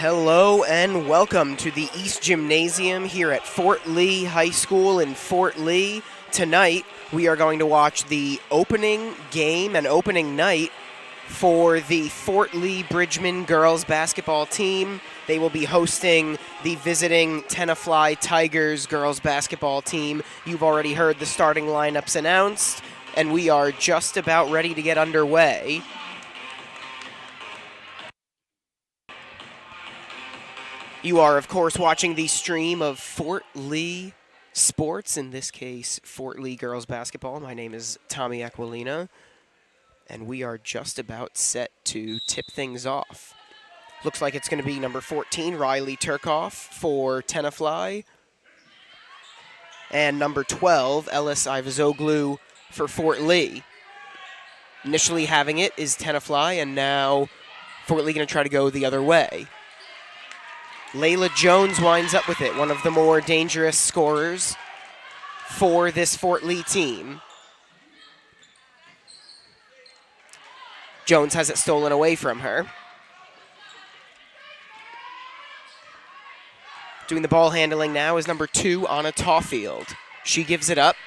Hello and welcome to the East Gymnasium here at Fort Lee High School in Fort Lee. Tonight, we are going to watch the opening game and opening night for the Fort Lee Bridgman girls basketball team. They will be hosting the visiting Tenafly Tigers girls basketball team. You've already heard the starting lineups announced, and we are just about ready to get underway. You are, of course, watching the stream of Fort Lee sports, in this case, Fort Lee girls basketball. My name is Tommy Aquilina, and we are just about set to tip things off. Looks like it's going to be number 14, Riley Turkoff for Tenafly, and number 12, Ellis Ivazoglu for Fort Lee. Initially having it is Tenafly, and now Fort Lee going to try to go the other way. Layla Jones winds up with it, one of the more dangerous scorers for this Fort Lee team. Jones has it stolen away from her. Doing the ball handling now is number 2, Anna Tawfield. She gives it up.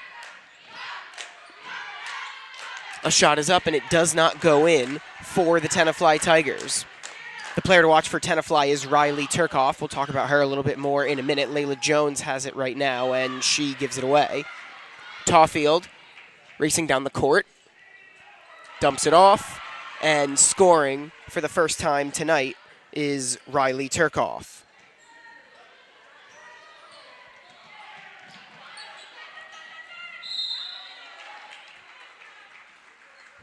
A shot is up, and it does not go in for the Tenafly Tigers. The player to watch for Tenafly is Riley Turkoff. We'll talk about her a little bit more in a minute. Layla Jones has it right now, and she gives it away. Tawfield racing down the court, dumps it off, and scoring for the first time tonight is Riley Turkoff.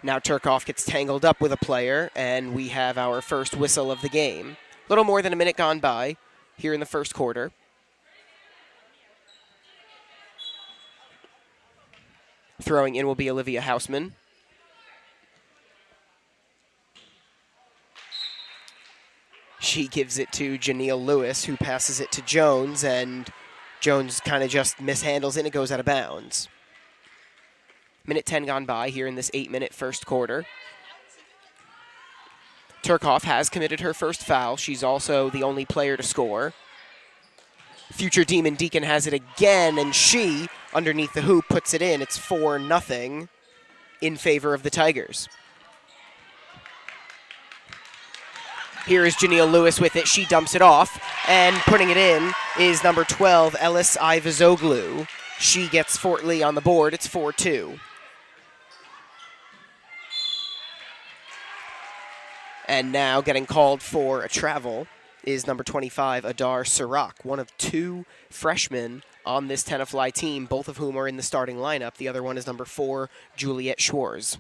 Now Turkoff gets tangled up with a player, and we have our first whistle of the game. A little more than a minute gone by here in the first quarter. Throwing in will be Olivia Hausman. She gives it to Janelle Lewis, who passes it to Jones, and Jones kind of just mishandles it, and it goes out of bounds. Minute 10 gone by here in this 8-minute first quarter. Turkoff has committed her first foul. She's also the only player to score. Future Demon Deacon has it again, and she, underneath the hoop, puts it in. It's 4-0 in favor of the Tigers. Here is Janelle Lewis with it. She dumps it off, and putting it in is number 12, Ellis Ivazoglu. She gets Fort Lee on the board. It's 4-2. And now getting called for a travel is number 25, Adar Sirach, one of 2 freshmen on this Tenafly team, both of whom are in the starting lineup. The other one is number 4, Juliet Schwarz.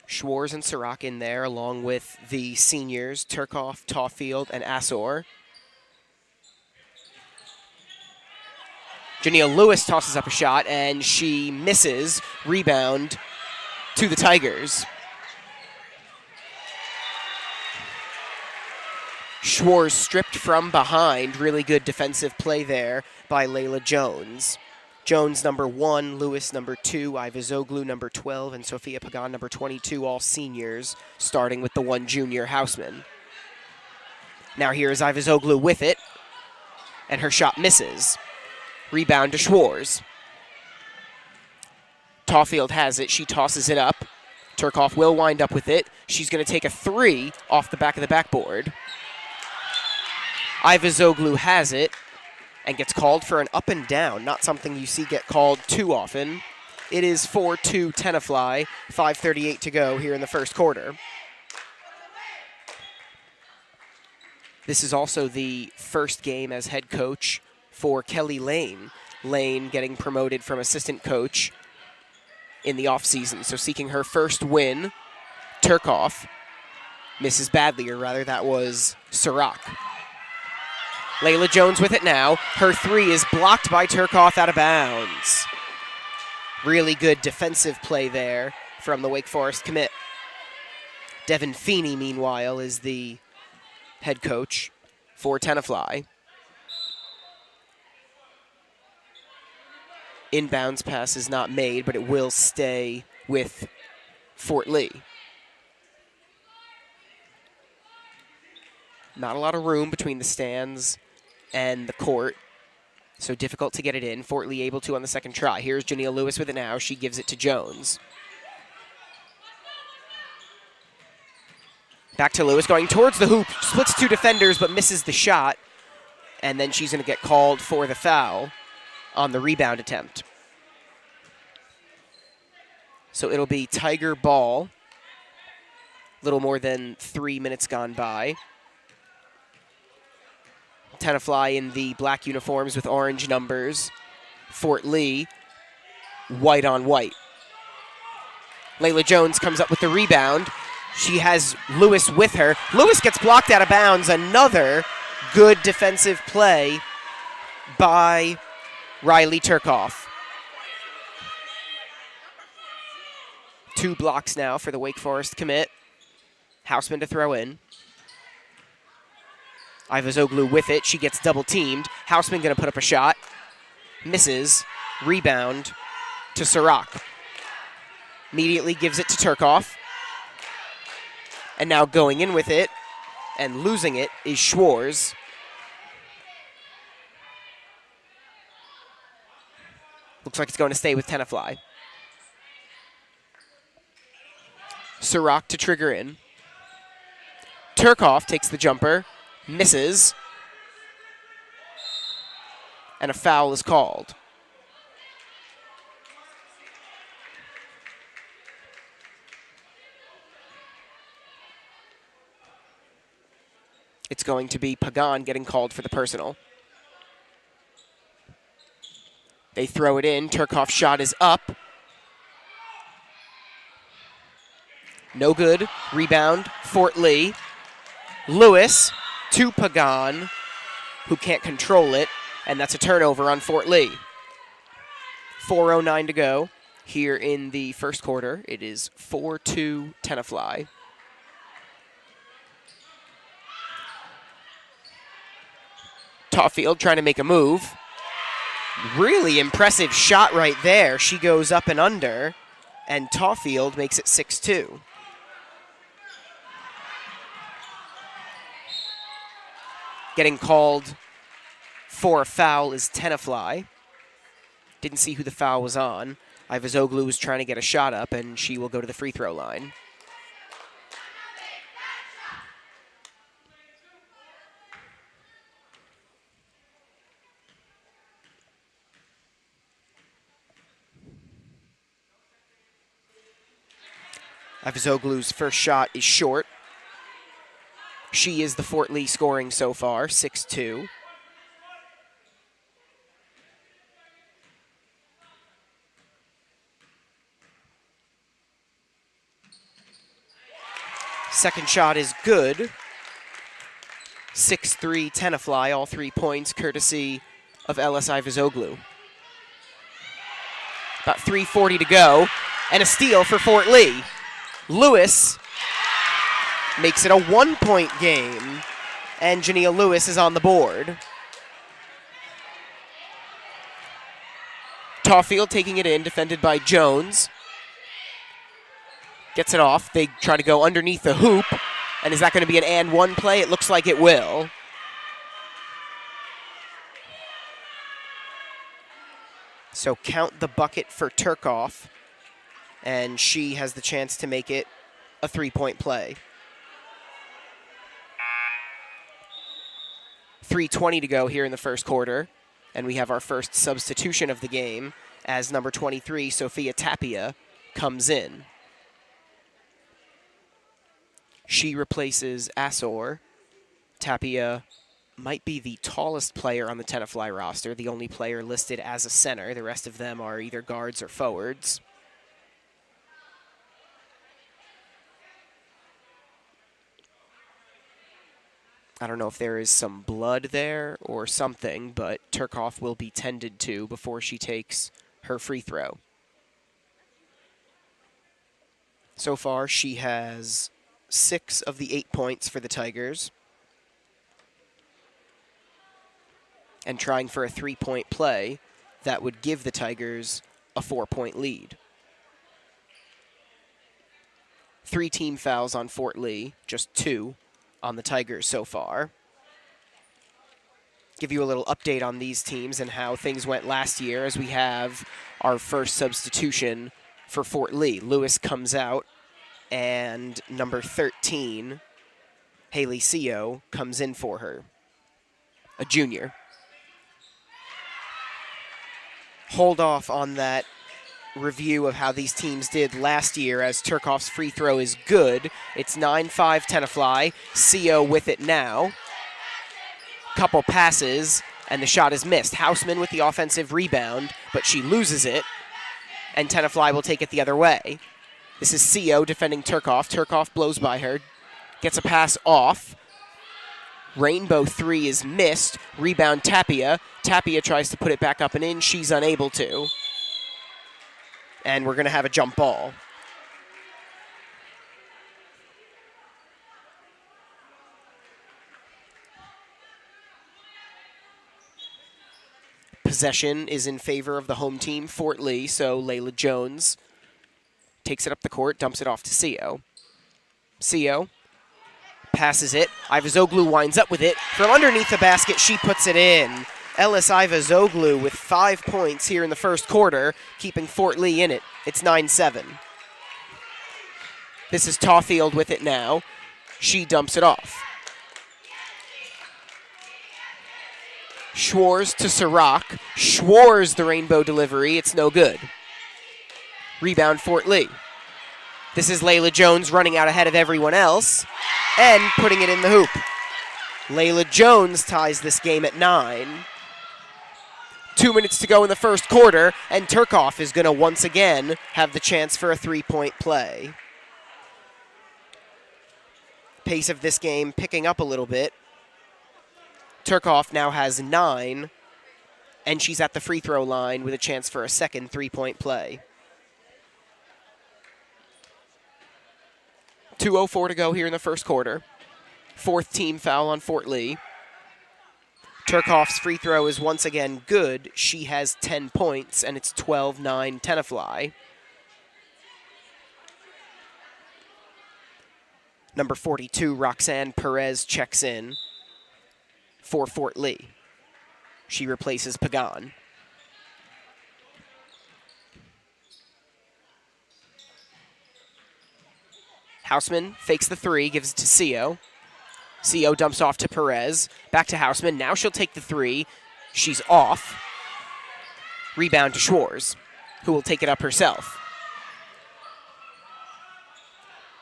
Schwarz and Sirach in there, along with the seniors, Turkoff, Tawfield, and Assor. Janelle Lewis tosses up a shot, and she misses. Rebound to the Tigers. Schwarz stripped from behind. Really good defensive play there by Layla Jones. Jones, number 1, Lewis, number 2, Ivazoglu, number 12, and Sophia Pagan, number 22, all seniors, starting with the 1 junior, Hausman. Now here is Ivazoglu with it, and her shot misses. Rebound to Schwarz. Tawfield has it. She tosses it up. Turkoff will wind up with it. She's going to take a 3 off the back of the backboard. Ivazoglu has it and gets called for an up and down. Not something you see get called too often. It is 4-2 Tenafly. 5:38 to go here in the first quarter. This is also the first game as head coach for Kelly Lane. Lane getting promoted from assistant coach in the offseason, so seeking her first win. Turkoff misses badly, or rather that was Sirach. Layla Jones with it now. Her 3 is blocked by Turkoff out of bounds. Really good defensive play there from the Wake Forest commit. Devin Feeney, meanwhile, is the head coach for Tenafly. Inbounds pass is not made, but it will stay with Fort Lee. Not a lot of room between the stands and the court, so difficult to get it in. Fort Lee able to on the second try. Here's Jania Lewis with it now. She gives it to Jones. Back to Lewis, going towards the hoop. Splits two defenders, but misses the shot. And then she's going to get called for the foul on the rebound attempt. So it'll be Tiger ball. Little more than 3 minutes gone by. Tenafly in the black uniforms with orange numbers. Fort Lee, white on white. Layla Jones comes up with the rebound. She has Lewis with her. Lewis gets blocked out of bounds. Another good defensive play by Riley Turkoff. 2 blocks now for the Wake Forest commit. Houseman to throw in. Ivazoglu with it. She gets double teamed. Houseman going to put up a shot. Misses. Rebound to Sirach. Immediately gives it to Turkoff. And now going in with it and losing it is Schwarz. Looks like it's going to stay with Tenafly. Sirach to trigger in. Turkoff takes the jumper. Misses. And a foul is called. It's going to be Pagan getting called for the personal. They throw it in. Turkoff's shot is up. No good. Rebound. Fort Lee. Lewis to Pagan, who can't control it, and that's a turnover on Fort Lee. 4:09 to go here in the first quarter. It is 4-2 Tenafly. Tawfield trying to make a move. Really impressive shot right there. She goes up and under, and Tawfield makes it 6-2. Getting called for a foul is Tenafly. Didn't see who the foul was on. Ivazoglu was trying to get a shot up, and she will go to the free throw line. Ivazoglu's first shot is short. She is the Fort Lee scoring so far, 6-2. Second shot is good. 6-3 Tenafly, all 3 points courtesy of Ellis Ivazoglu. About 3:40 to go, and a steal for Fort Lee. Lewis makes it a 1-point game, and Jania Lewis is on the board. Tawfield taking it in, defended by Jones. Gets it off. They try to go underneath the hoop, and is that going to be an and one play? It looks like it will. So count the bucket for Turkoff, and she has the chance to make it a 3-point play. 3:20 to go here in the first quarter, and we have our first substitution of the game as number 23, Sophia Tapia, comes in. She replaces Asor. Tapia might be the tallest player on the Tenafly roster, the only player listed as a center. The rest of them are either guards or forwards. I don't know if there is some blood there or something, but Turkoff will be tended to before she takes her free throw. So far, she has 6 of the 8 points for the Tigers. And trying for a 3-point play that would give the Tigers a 4-point lead. 3 team fouls on Fort Lee, just 2 on the Tigers so far. Give you a little update on these teams and how things went last year as we have our first substitution for Fort Lee. Lewis comes out, and number 13, Haley Seo, comes in for her, a junior. Hold off on that review of how these teams did last year as Turkoff's free throw is good. It's 9-5 Tenafly. Seo with it now. Couple passes, and the shot is missed. Houseman with the offensive rebound, but she loses it, and Tenafly will take it the other way. This is Seo defending Turkoff. Turkoff blows by her, gets a pass off. Rainbow three is missed. Rebound Tapia. Tapia tries to put it back up and in. She's unable to. And we're going to have a jump ball. Possession is in favor of the home team, Fort Lee, so Layla Jones takes it up the court, dumps it off to Seo. Seo passes it. Ivazoglu winds up with it. From underneath the basket, she puts it in. Ellis Ivazoglu with 5 points here in the first quarter, keeping Fort Lee in it. It's 9-7. This is Tawfield with it now. She dumps it off. Schwarz to Sirac. Schwarz the rainbow delivery. It's no good. Rebound Fort Lee. This is Layla Jones running out ahead of everyone else and putting it in the hoop. Layla Jones ties this game at 9. 2 minutes to go in the first quarter, and Turkoff is going to once again have the chance for a three-point play. Pace of this game picking up a little bit. Turkoff now has 9, and she's at the free throw line with a chance for a second three-point play. 2:04 to go here in the first quarter. Fourth team foul on Fort Lee. Turkoff's free throw is once again good. She has 10 points, and it's 12-9 Tenafly. Number 42, Roxanne Perez, checks in for Fort Lee. She replaces Pagan. Houseman fakes the three, gives it to Seo. Seo dumps off to Perez. Back to Houseman. Now she'll take the three. She's off. Rebound to Schwarz, who will take it up herself.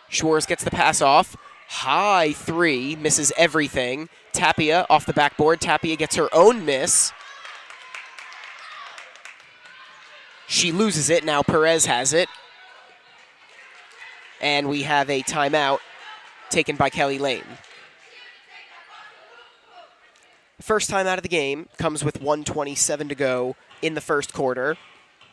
Schwarz gets the pass off. High three, misses everything. Tapia off the backboard. Tapia gets her own miss. She loses it. Now Perez has it. And we have a timeout taken by Kelly Lane. First time out of the game comes with 1:27 to go in the first quarter.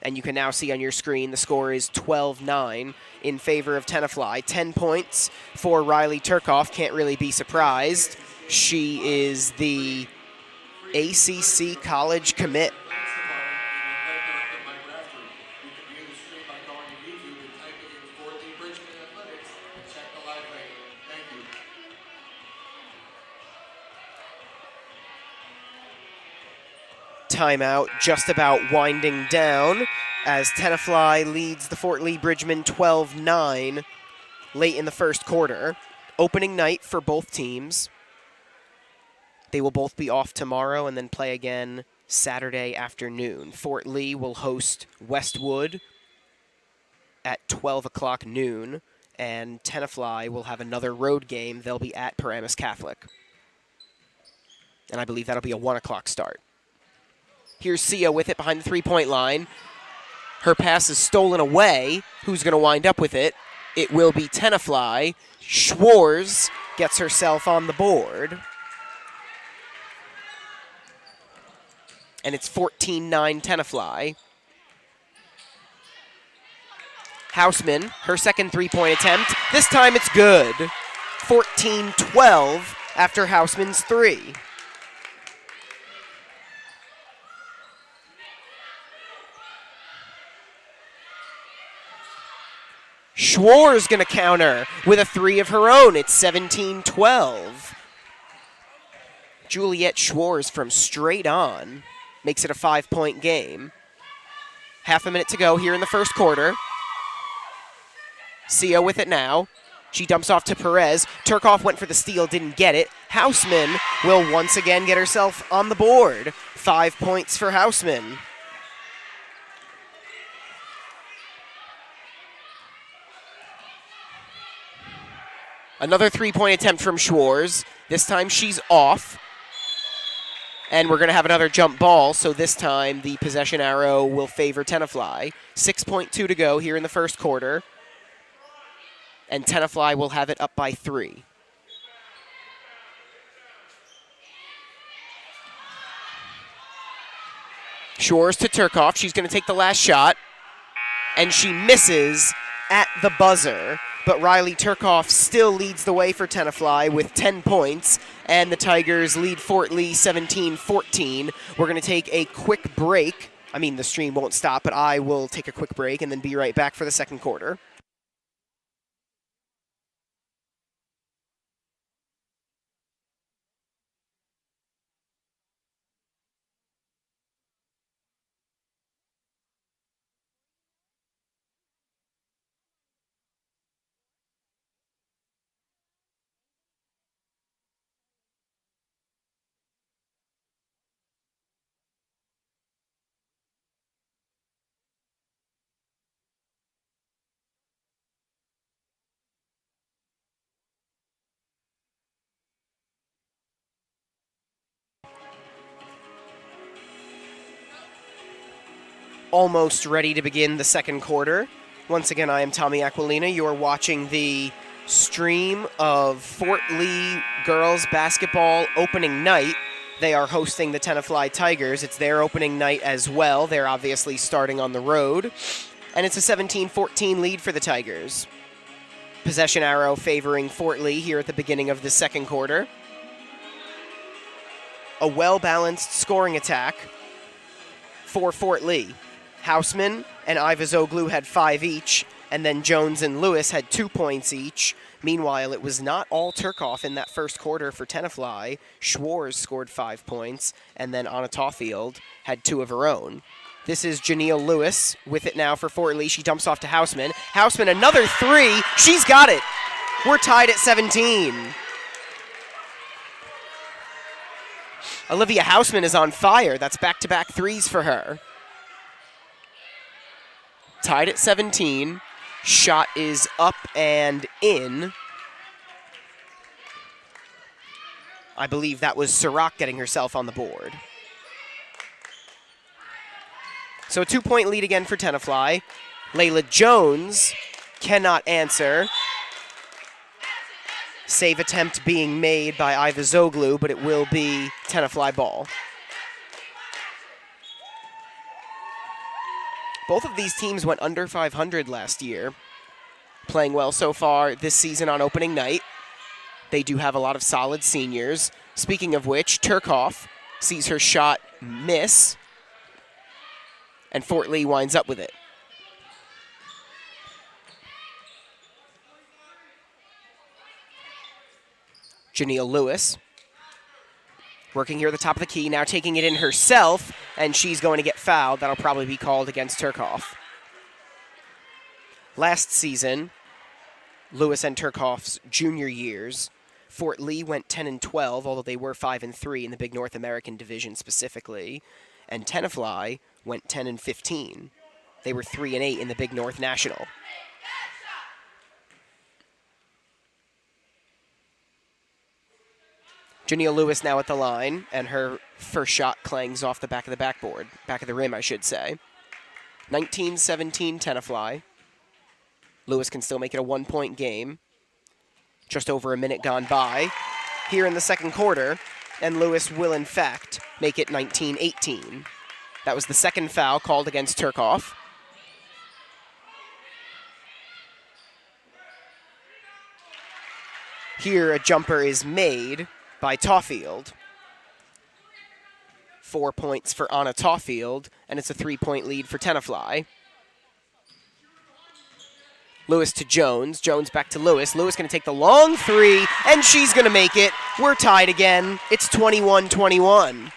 And you can now see on your screen the score is 12-9 in favor of Tenafly. 10 points for Riley Turkoff. Can't really be surprised. She is the ACC college commit. Timeout just about winding down as Tenafly leads the Fort Lee Bridgman 12-9 late in the first quarter. Opening night for both teams. They will both be off tomorrow and then play again Saturday afternoon. Fort Lee will host Westwood at 12 o'clock noon, and Tenafly will have another road game. They'll be at Paramus Catholic. And I believe that'll be a 1 o'clock start. Here's Seo with it behind the three-point line. Her pass is stolen away. Who's going to wind up with it? It will be Tenafly. Schwarz gets herself on the board. And it's 14-9 Tenafly. Houseman, her second three-point attempt. This time it's good. 14-12 after Houseman's three. Schwarz going to counter with a 3 of her own. It's 17-12. Juliet Schwarz from straight on makes it a 5-point game. Half a minute to go here in the first quarter. Sia with it now. She dumps off to Perez. Turkov went for the steal, didn't get it. Houseman will once again get herself on the board. 5 points for Houseman. Another 3-point attempt from Schwarz. This time she's off. And we're going to have another jump ball, so this time the possession arrow will favor Tenafly. 6.2 to go here in the first quarter. And Tenafly will have it up by 3. Schwarz to Turkov. She's going to take the last shot. And she misses at the buzzer. But Riley Turkov still leads the way for Tenafly with 10 points. And the Tigers lead Fort Lee 17-14. We're going to take a quick break. I mean, the stream won't stop, but I will take a quick break and then be right back for the second quarter. Almost ready to begin the second quarter. Once again, I am Tommy Aquilina. You are watching the stream of Fort Lee girls basketball opening night. They are hosting the Tenafly Tigers. It's their opening night as well. They're obviously starting on the road. And it's a 17-14 lead for the Tigers. Possession arrow favoring Fort Lee here at the beginning of the second quarter. A well-balanced scoring attack for Fort Lee. Houseman and Ivazoglu had 5 each, and then Jones and Lewis had 2 points each. Meanwhile, it was not all Turkov in that first quarter for Tenafly. Schwarz scored 5 points, and then Anna Tawfield had 2 of her own. This is Janelle Lewis with it now for Fort Lee. She dumps off to Houseman. Houseman, another 3. She's got it. We're tied at 17. Olivia Houseman is on fire. That's back-to-back 3s for her. Tied at 17. Shot is up and in. I believe that was Sirach getting herself on the board. So a 2-point lead again for Tenafly. Layla Jones cannot answer. Save attempt being made by Ivazoglu, but it will be Tenafly ball. Both of these teams went under 500 last year, playing well so far this season on opening night. They do have a lot of solid seniors. Speaking of which, Turkov sees her shot miss, and Fort Lee winds up with it. Janelle Lewis working here at the top of the key, now taking it in herself, and she's going to get fouled. That'll probably be called against Turkov. Last season, Lewis and Turkov's junior years, Fort Lee went 10-12, although they were 5-3 in the Big North American Division specifically, and Tenafly went 10-15. They were 3-8 in the Big North National. Janelle Lewis now at the line, and her first shot clangs off the back of the backboard. Back of the rim, I should say. 19-17 Tenafly. Lewis can still make it a 1-point game. Just over a minute gone by here in the second quarter, and Lewis will, in fact, make it 19-18. That was the second foul called against Turkov. Here, a jumper is made by Tawfield. 4 points for Anna Tawfield, and it's a 3-point lead for Tenafly. Lewis to Jones. Jones back to Lewis. Lewis going to take the long three, and she's going to make it. We're tied again. It's 21-21.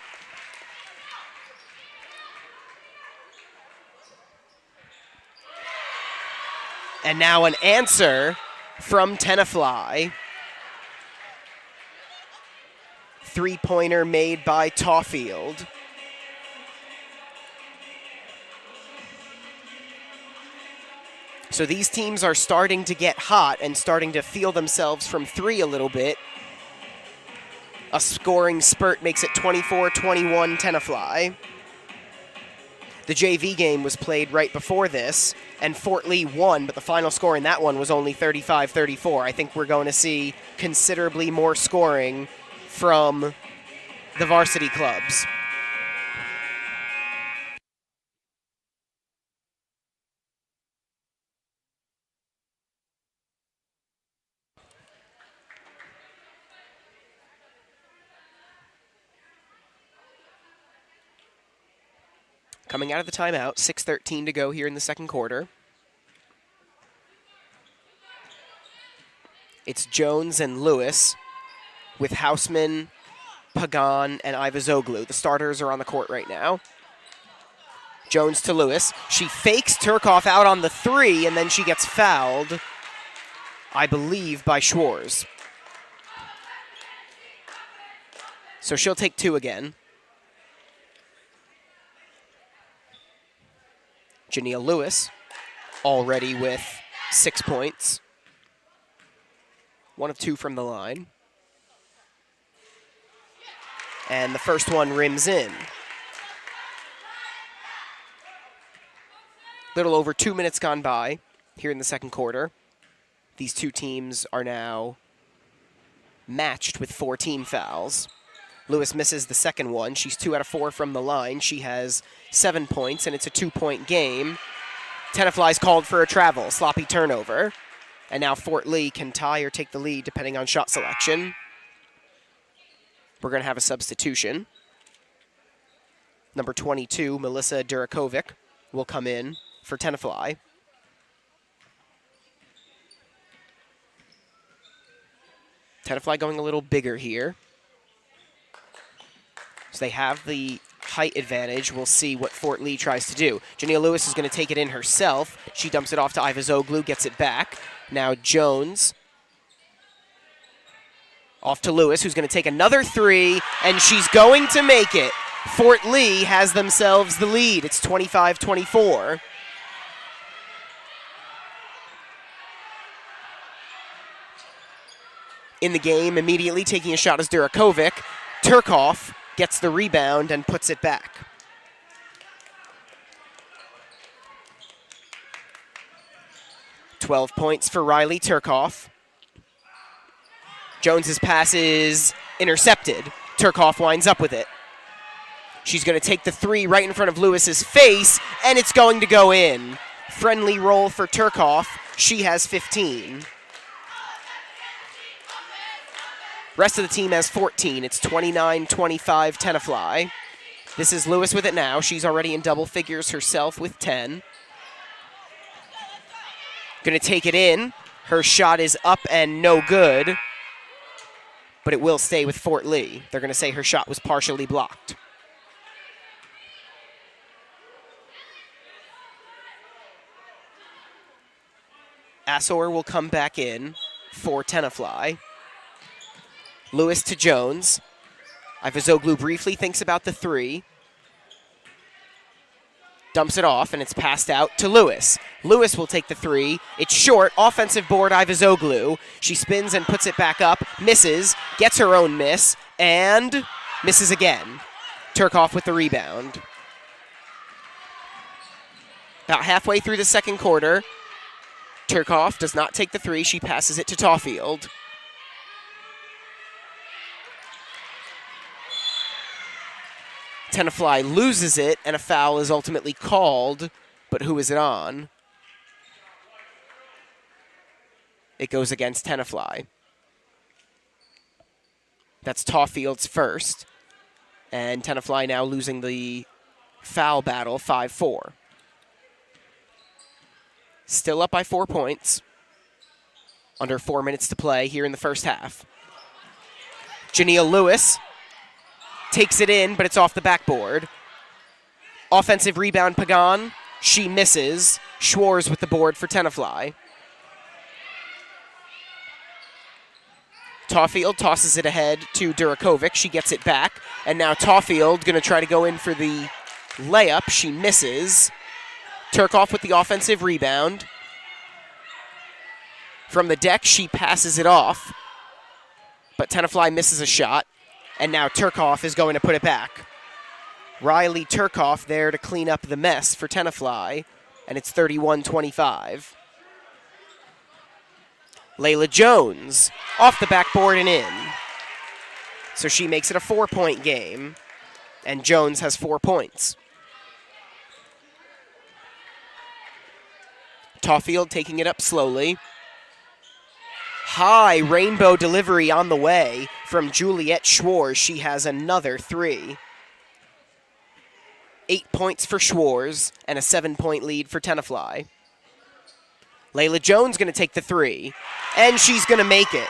And now an answer from Tenafly. Three-pointer made by Tawfield. So these teams are starting to get hot and starting to feel themselves from three a little bit. A scoring spurt makes it 24-21 Tenafly. The JV game was played right before this, and Fort Lee won, but the final score in that one was only 35-34. I think we're going to see considerably more scoring from the varsity clubs. Coming out of the timeout, 6:13 to go here in the second quarter. It's Jones and Lewis with Hausman, Pagan, and Ivazoglu. The starters are on the court right now. Jones to Lewis. She fakes Turkoff out on the three, and then she gets fouled, I believe, by Schwarz. So she'll take two again. Jania Lewis already with 6 points. 1 of 2 from the line. And the first one rims in. Little over 2 minutes gone by here in the second quarter. These two teams are now matched with 4 team fouls. Lewis misses the second one. She's 2 out of 4 from the line. She has 7 points, and it's a 2-point game. Tenafly's called for a travel, sloppy turnover. And now Fort Lee can tie or take the lead depending on shot selection. We're going to have a substitution. Number 22, Melissa Durakovic, will come in for Tenafly. Tenafly going a little bigger here. So they have the height advantage. We'll see what Fort Lee tries to do. Jania Lewis is going to take it in herself. She dumps it off to Ivazoglu, gets it back. Now Jones off to Lewis, who's going to take another three, and she's going to make it. Fort Lee has themselves the lead. It's 25-24. In the game, immediately taking a shot is Durakovic. Turkoff gets the rebound and puts it back. "12 points for Riley Turkoff. Jones's pass is intercepted. Turkoff winds up with it. She's going to take the three right in front of Lewis's face, and it's going to go in. Friendly roll for Turkoff. She has 15. Rest of the team has 14. It's 29-25 Tenafly. This is Lewis with it now. She's already in double figures herself with 10. Going to take it in. Her shot is up and no good, but it will stay with Fort Lee. They're going to say her shot was partially blocked. Assor will come back in for Tenafly. Lewis to Jones. Ivazoglu briefly thinks about the three. Dumps it off, and it's passed out to Lewis. Lewis will take the three. It's short. Offensive board, Ivazoglu. She spins and puts it back up. Misses. Gets her own miss. And misses again. Turkoff with the rebound. About halfway through the second quarter, Turkoff does not take the three. She passes it to Tawfield. Tenafly loses it, and a foul is ultimately called, but who is it on? It goes against Tenafly. That's Tawfield's first, and Tenafly now losing the foul battle 5-4. Still up by 4 points. Under 4 minutes to play here in the first half. Janelle Lewis takes it in, but it's off the backboard. Offensive rebound, Pagan. She misses. Schwarz with the board for Tenafly. Tawfield tosses it ahead to Durakovic. She gets it back. And now Tawfield going to try to go in for the layup. She misses. Turkoff with the offensive rebound. From the deck, she passes it off. But Tenafly misses a shot. And now Turkoff is going to put it back. Riley Turkoff there to clean up the mess for Tenafly. And it's 31-25. Layla Jones off the backboard and in. So she makes it a 4-point game. And Jones has 4 points. Tawfield taking it up slowly. High rainbow delivery on the way from Juliette Schwarz. She has another 3. 8 points for Schwarz and a 7-point lead for Tenafly. Layla Jones going to take the 3, and she's going to make it.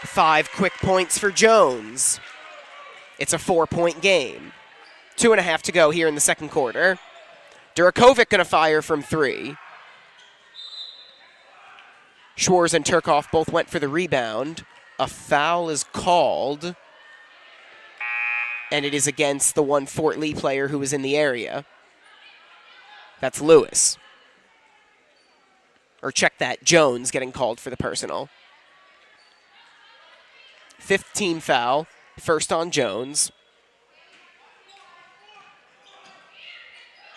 5 quick points for Jones. It's a 4-point game. 2.5 to go here in the second quarter. Durakovic going to fire from 3. Schwarz and Turkoff both went for the rebound. A foul is called, and it is against the one Fort Lee player who was in the area. That's Lewis. Or check that, Jones getting called for the personal. 15 foul, first on Jones.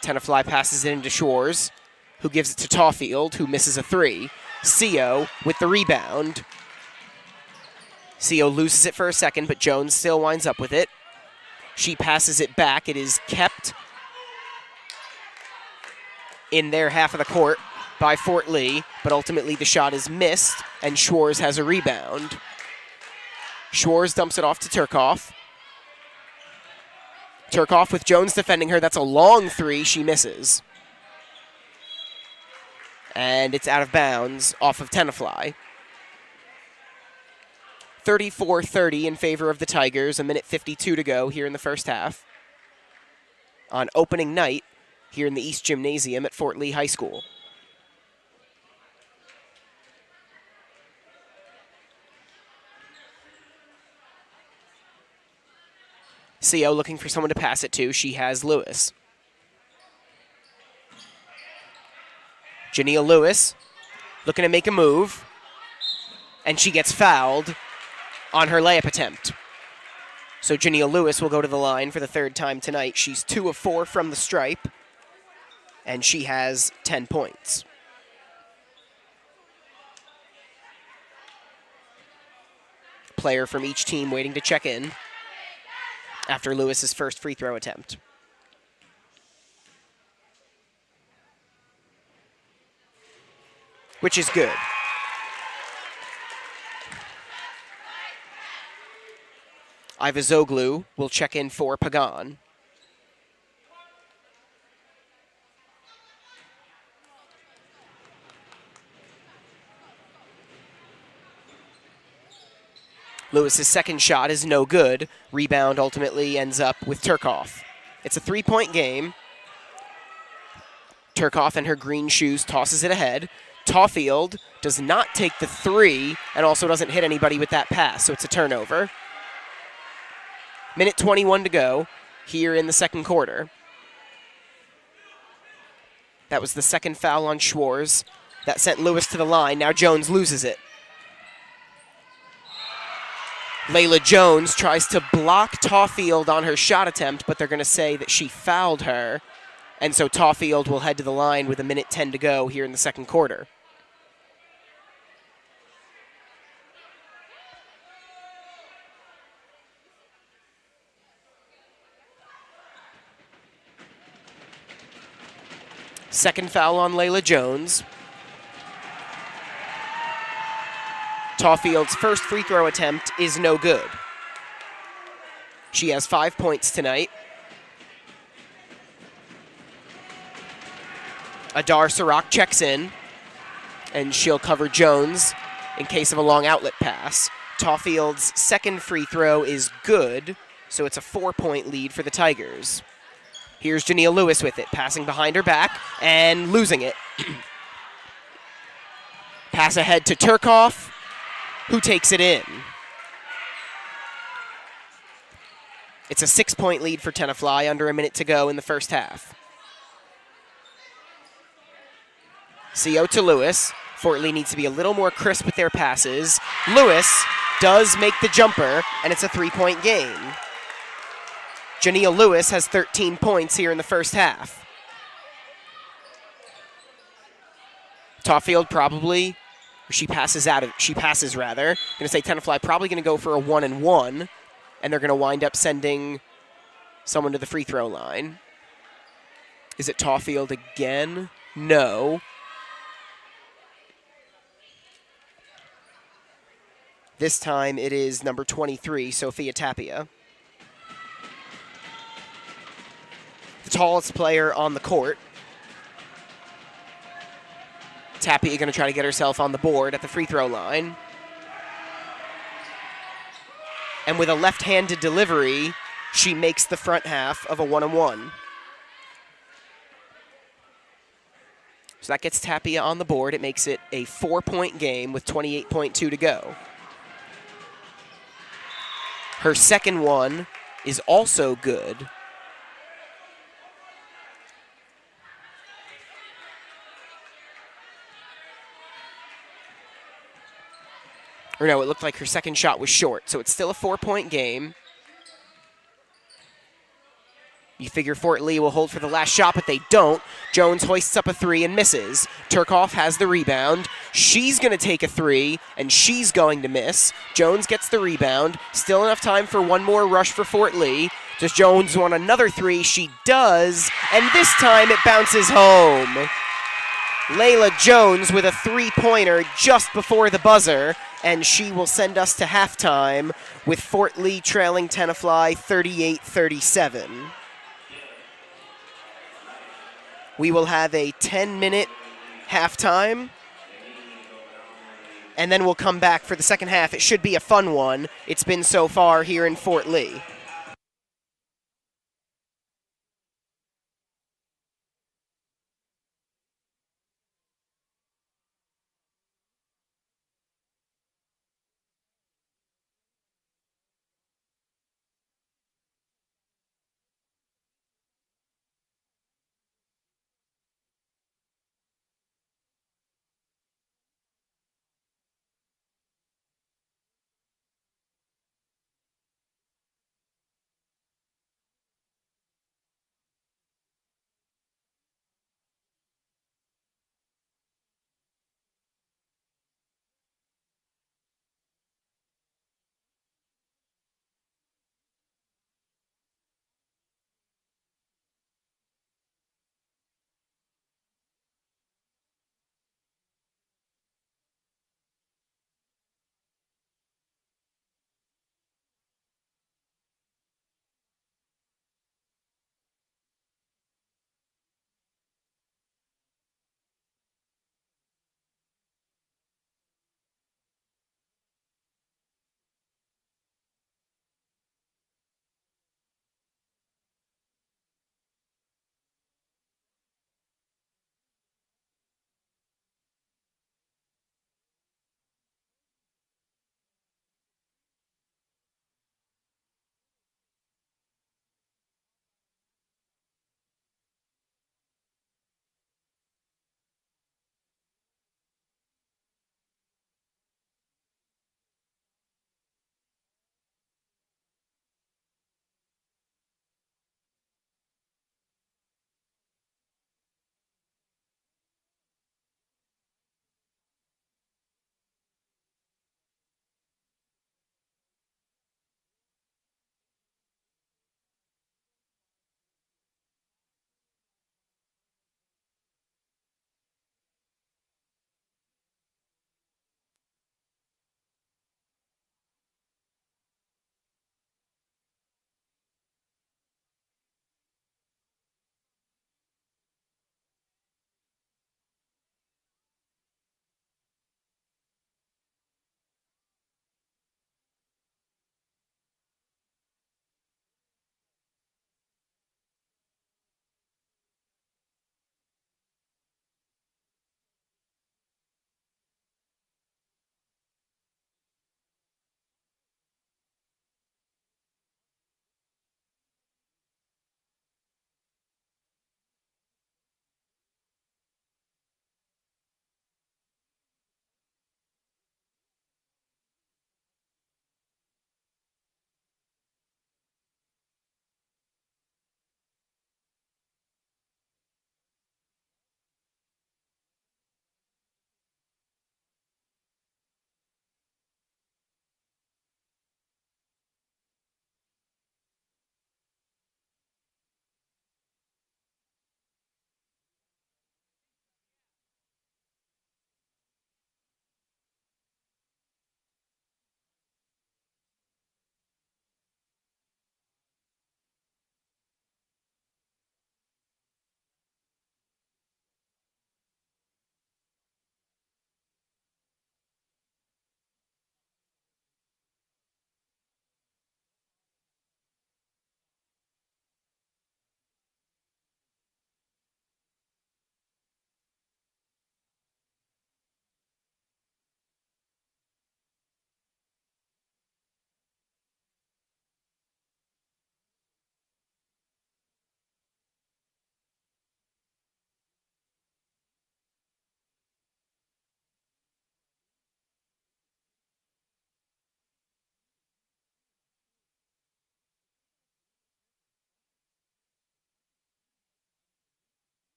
Tenafly passes it into Schwarz, who gives it to Tawfield, who misses a 3. Co with the rebound. Co loses it for a second, but Jones still winds up with it. She passes it back. It is kept in their half of the court by Fort Lee, but ultimately the shot is missed, and Schwarz has a rebound. Schwarz dumps it off to Turkoff. Turkoff with Jones defending her. That's a long 3. She misses. And it's out of bounds off of Tenafly. 34-30 in favor of the Tigers. 1:52 to go here in the first half. On opening night here in the East Gymnasium at Fort Lee High School. Co looking for someone to pass it to. She has Lewis. Janelle Lewis looking to make a move. And she gets fouled on her layup attempt. So Janelle Lewis will go to the line for the 3rd time tonight. She's 2 of 4 from the stripe. And she has 10 points. Player from each team waiting to check in after Lewis's first free throw attempt. Which is good. Ivazoglu will check in for Pagan. Lewis's second shot is no good. Rebound ultimately ends up with Turkoff. It's a 3-point game. Turkoff in her green shoes tosses it ahead. Tawfield does not take the 3 and also doesn't hit anybody with that pass, so it's a turnover. 1:21 to go here in the second quarter. That was the second foul on Schwarz. That sent Lewis to the line. Now Jones loses it. Layla Jones tries to block Tawfield on her shot attempt, but they're going to say that she fouled her. And so Tawfield will head to the line with 1:10 to go here in the second quarter. Second foul on Layla Jones. Tawfield's first free throw attempt is no good. She has 5 points tonight. Adar Sarak checks in, and she'll cover Jones in case of a long outlet pass. Taufield's second free throw is good, so it's a 4-point lead for the Tigers. Here's Janelle Lewis with it, passing behind her back and losing it. Pass ahead to Turkoff, who takes it in. It's a 6-point lead for Tenafly, under a minute to go in the first half. CO to Lewis. Fort Lee needs to be a little more crisp with their passes. Lewis does make the jumper, and it's a 3-point game. Janelle Lewis has 13 points here in the first half. Taufield probably, she passes rather. Going to say Tenafly probably going to go for a 1-and-1, and they're going to wind up sending someone to the free throw line. Is it Taufield again? No. This time it is number 23, Sophia Tapia. The tallest player on the court. Tapia going to try to get herself on the board at the free throw line. And with a left-handed delivery, she makes the front half of a 1-and-1. So that gets Tapia on the board. It makes it a 4-point game with 28.2 to go. Her second one is also good. Or no, it looked like her second shot was short, so it's still a 4-point game. You figure Fort Lee will hold for the last shot, but they don't. Jones hoists up a 3 and misses. Turkoff has the rebound. She's going to take a 3, and she's going to miss. Jones gets the rebound. Still enough time for one more rush for Fort Lee. Does Jones want another 3? She does, and this time it bounces home. Layla Jones with a 3-pointer just before the buzzer, and she will send us to halftime with Fort Lee trailing Tenafly 38-37. We will have a 10-minute halftime, and then we'll come back for the second half. It should be a fun one. It's been so far here in Fort Lee.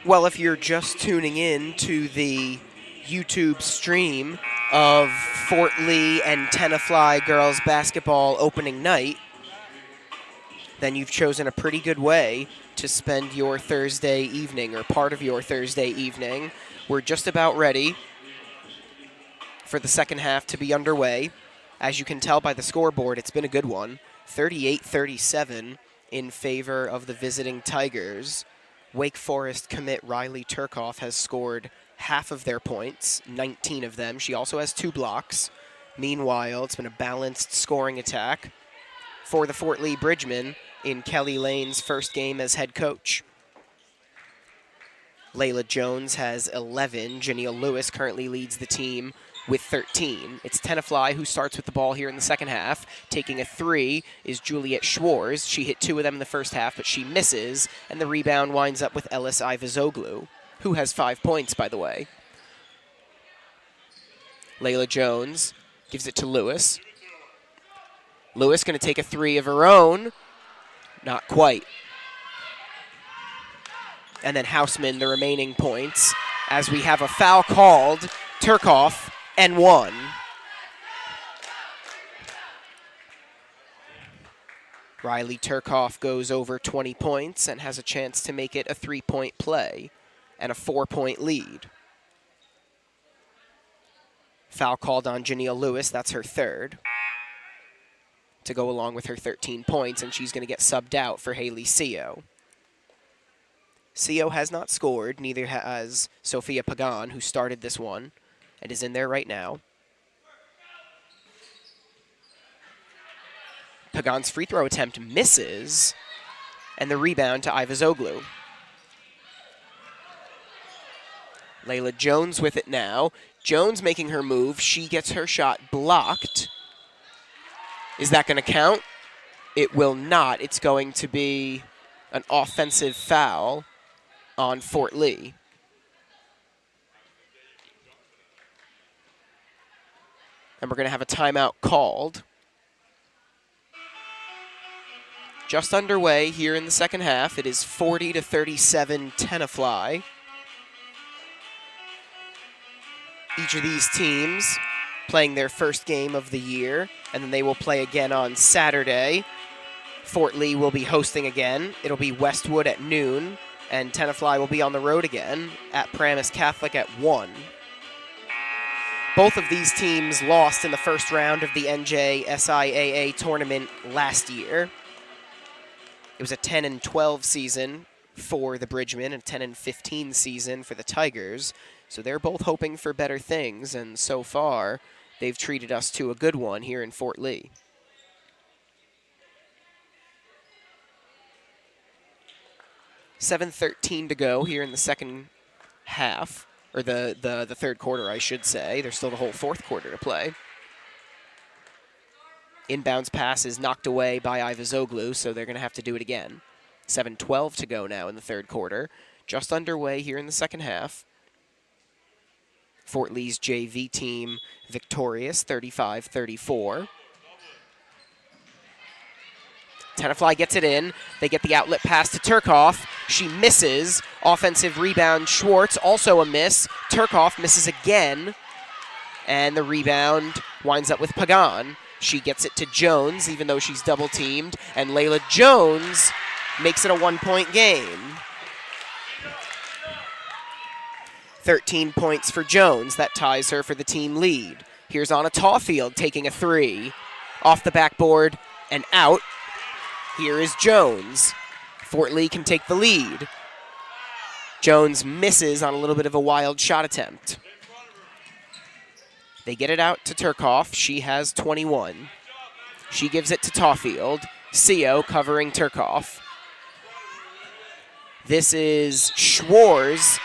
Well, if you're just tuning in to the YouTube stream of Fort Lee and Tenafly girls basketball opening night, then you've chosen a pretty good way to spend your Thursday evening, or part of your Thursday evening. We're just about ready for the second half to be underway. As you can tell by the scoreboard, it's been a good one. 38-37 in favor of the visiting Tigers. Wake Forest commit Riley Turkoff has scored half of their points, 19 of them. She also has 2 blocks. Meanwhile, it's been a balanced scoring attack for the Fort Lee Bridgemen in Kelly Lane's first game as head coach. Layla Jones has 11. Janelle Lewis currently leads the team with 13. It's Tenafly who starts with the ball here in the second half. Taking a 3 is Juliet Schwarz. She hit 2 of them in the first half, but she misses, and the rebound winds up with Ellis Ivazoglu, who has 5 points, by the way. Layla Jones gives it to Lewis. Lewis going to take a 3 of her own. Not quite. And then Houseman, the remaining points, as we have a foul called. Turkoff and 1. Riley Turkoff goes over 20 points and has a chance to make it a 3-point play and a 4-point lead. Foul called on Janelle Lewis, that's her 3rd, to go along with her 13 points, and she's going to get subbed out for Haley Seo. Seo has not scored, neither has Sophia Pagan, who started this one and is in there right now. Pagan's free throw attempt misses, and the rebound to Ivazoglu. Layla Jones with it now. Jones making her move. She gets her shot blocked. Is that going to count? It will not. It's going to be an offensive foul on Fort Lee. And we're going to have a timeout called. Just underway here in the second half. It is 40-37 Tenafly. Each of these teams playing their first game of the year, and then they will play again on Saturday. Fort Lee will be hosting again. It'll be Westwood at noon, and Tenafly will be on the road again at Paramus Catholic at 1. Both of these teams lost in the first round of the NJSIAA tournament last year. It was a 10-12 season for the Bridgemen and 10-15 season for the Tigers. So they're both hoping for better things, and so far, they've treated us to a good one here in Fort Lee. $7:13 to go here in the second half, or the third quarter, I should say. There's still the whole fourth quarter to play. Inbounds pass is knocked away by Ivazoglu, so they're going to have to do it again. 7:12 to go now in the third quarter. Just underway here in the second half. Fort Lee's JV team victorious, 35-34. Tenafly gets it in. They get the outlet pass to Turkoff. She misses. Offensive rebound, Schwartz, also a miss. Turkoff misses again. And the rebound winds up with Pagan. She gets it to Jones, even though she's double-teamed. And Layla Jones makes it a 1-point game. 13 points for Jones. That ties her for the team lead. Here's Anna Tawfield taking a 3. Off the backboard and out. Here is Jones. Fort Lee can take the lead. Jones misses on a little bit of a wild shot attempt. They get it out to Turkoff. She has 21. She gives it to Tawfield. Seo covering Turkoff. This is Schwarz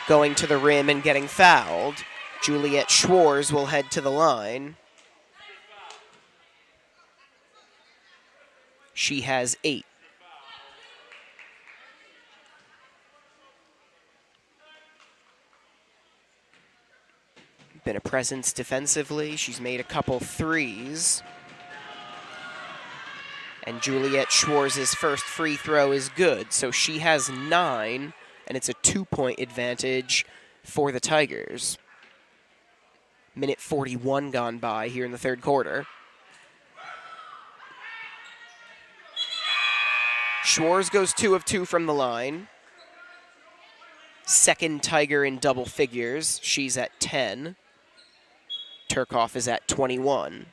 going to the rim and getting fouled. Juliet Schwarz will head to the line. She has 8. Been a presence defensively. She's made a couple threes. And Juliet Schwarz's first free throw is good, so she has 9, and it's a 2-point advantage for the Tigers. Minute 41 gone by here in the third quarter. Schwarz goes 2 of 2 from the line. Second Tiger in double figures. She's at 10. Turcoff is at 21.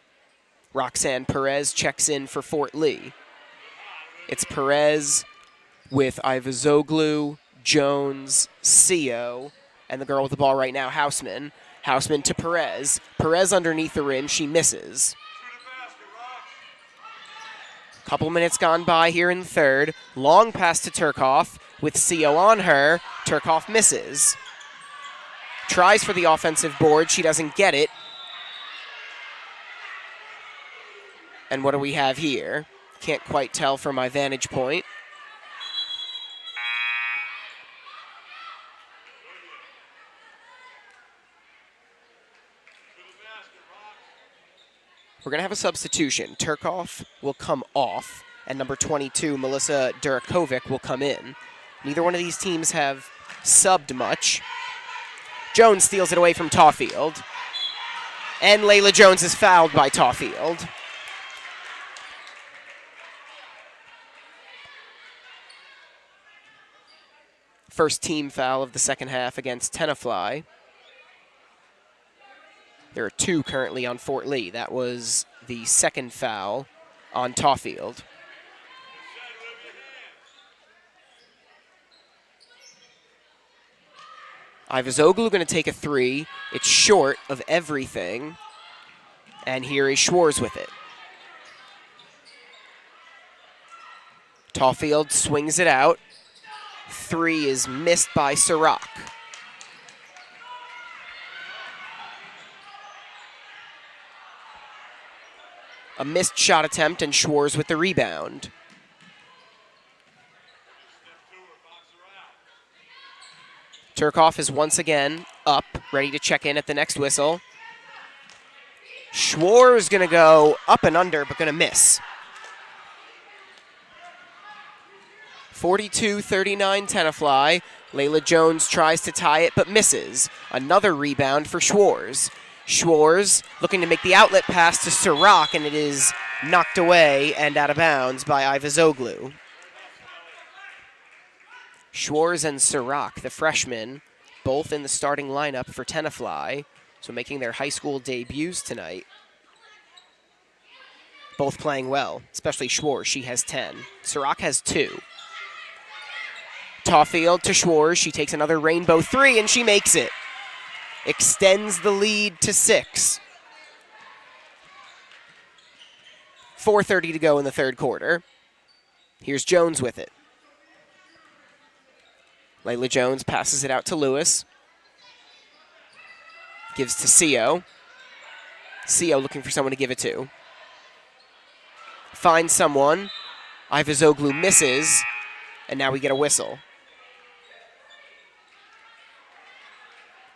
Roxanne Perez checks in for Fort Lee. It's Perez with Ivazoglu, Jones, Sio, and the girl with the ball right now, Houseman. Houseman to Perez. Perez underneath the rim. She misses. Couple minutes gone by here in the third. Long pass to Turcoff with Sio on her. Turcoff misses. Tries for the offensive board. She doesn't get it. And what do we have here? Can't quite tell from my vantage point. We're going to have a substitution. Turcoff will come off, and number 22, Melissa Durakovic, will come in. Neither one of these teams have subbed much. Jones steals it away from Tawfield. And Layla Jones is fouled by Tawfield. First team foul of the second half against Tenafly. There are 2 currently on Fort Lee. That was the second foul on Tawfield. Ivazoglu going to take a 3. It's short of everything. And here is Schwarz with it. Tawfield swings it out. 3 is missed by Sirac. A missed shot attempt, and Schwarz with the rebound. Turcoff is once again up, ready to check in at the next whistle. Schwarz going to go up and under, but going to miss. 42-39 Tenafly. Layla Jones tries to tie it, but misses. Another rebound for Schwarz. Schwarz looking to make the outlet pass to Sirac, and it is knocked away and out of bounds by Ivazoglu. Schwarz and Sirac, the freshmen, both in the starting lineup for Tenafly, so making their high school debuts tonight. Both playing well, especially Schwarz. She has 10. Sirac has 2. Tawfield to Schwarz. She takes another rainbow 3, and she makes it. Extends the lead to 6. 4:30 to go in the third quarter. Here's Jones with it. Layla Jones passes it out to Lewis. Gives to Sio. Sio looking for someone to give it to. Finds someone. Ivazoglu misses, and now we get a whistle.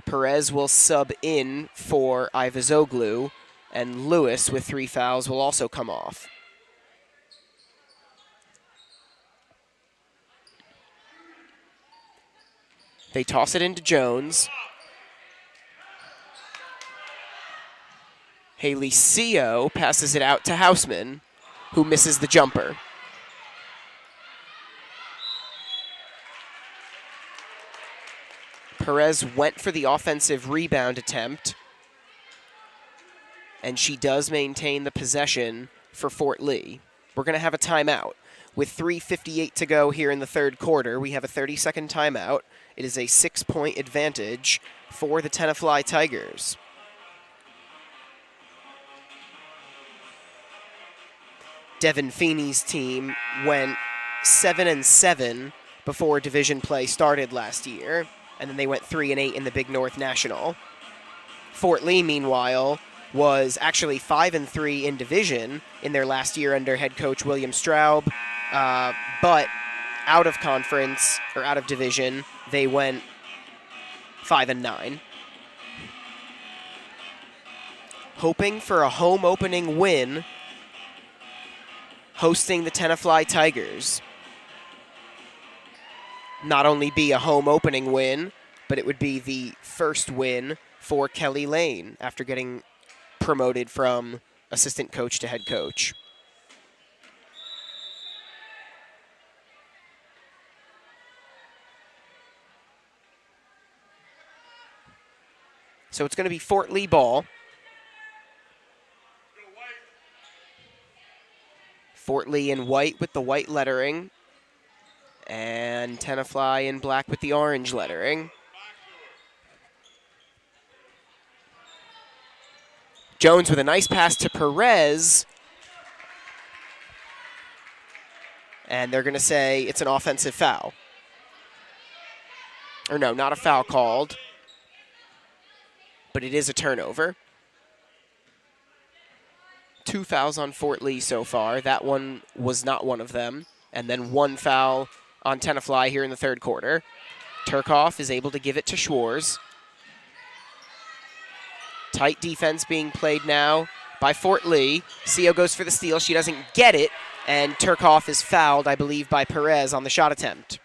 Perez will sub in for Ivazoglu, and Lewis with 3 fouls will also come off. They toss it into Jones. Haley Sio passes it out to Houseman, who misses the jumper. Perez went for the offensive rebound attempt, and she does maintain the possession for Fort Lee. We're going to have a timeout. With 3:58 to go here in the third quarter, we have a 30-second timeout. It is a 6-point advantage for the Tenafly Tigers. Devin Feeney's team went 7-7 before division play started last year, and then they went 3-8 in the Big North National. Fort Lee, meanwhile, was actually 5-3 in division in their last year under head coach William Straub, but out of conference, or out of division, they went 5-9. Hoping for a home opening win, hosting the Tenafly Tigers. not only be a home opening win, but it would be the first win for Kelly Lane after getting promoted from assistant coach to head coach. So it's going to be Fort Lee ball. Fort Lee in white with the white lettering, and Tenafly in black with the orange lettering. Jones with a nice pass to Perez. And they're going to say it's an offensive foul. Or no, not a foul called, but it is a turnover. 2 fouls on Fort Lee so far. That one was not one of them. And then 1 foul on Tenafly here in the third quarter. Turkoff is able to give it to Schwarz. Tight defense being played now by Fort Lee. Seo goes for the steal. She doesn't get it. And Turkoff is fouled, I believe, by Perez on the shot attempt.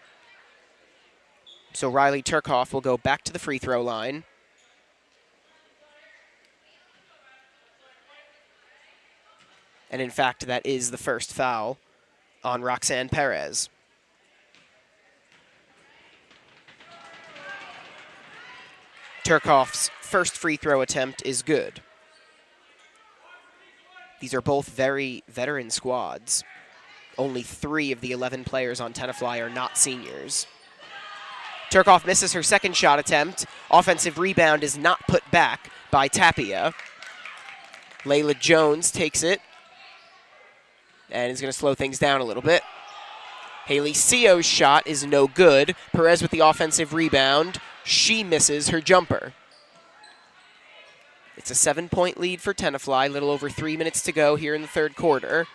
So Riley Turkoff will go back to the free throw line. And in fact, that is the first foul on Roxanne Perez. Turkoff's first free throw attempt is good. These are both very veteran squads. Only 3 of the 11 players on Tenafly are not seniors. Turkoff misses her second shot attempt. Offensive rebound is not put back by Tapia. Layla Jones takes it and is going to slow things down a little bit. Haley Seo's shot is no good. Perez with the offensive rebound. She misses her jumper. It's a 7-point lead for Tenafly. Little over 3 minutes to go here in the third quarter.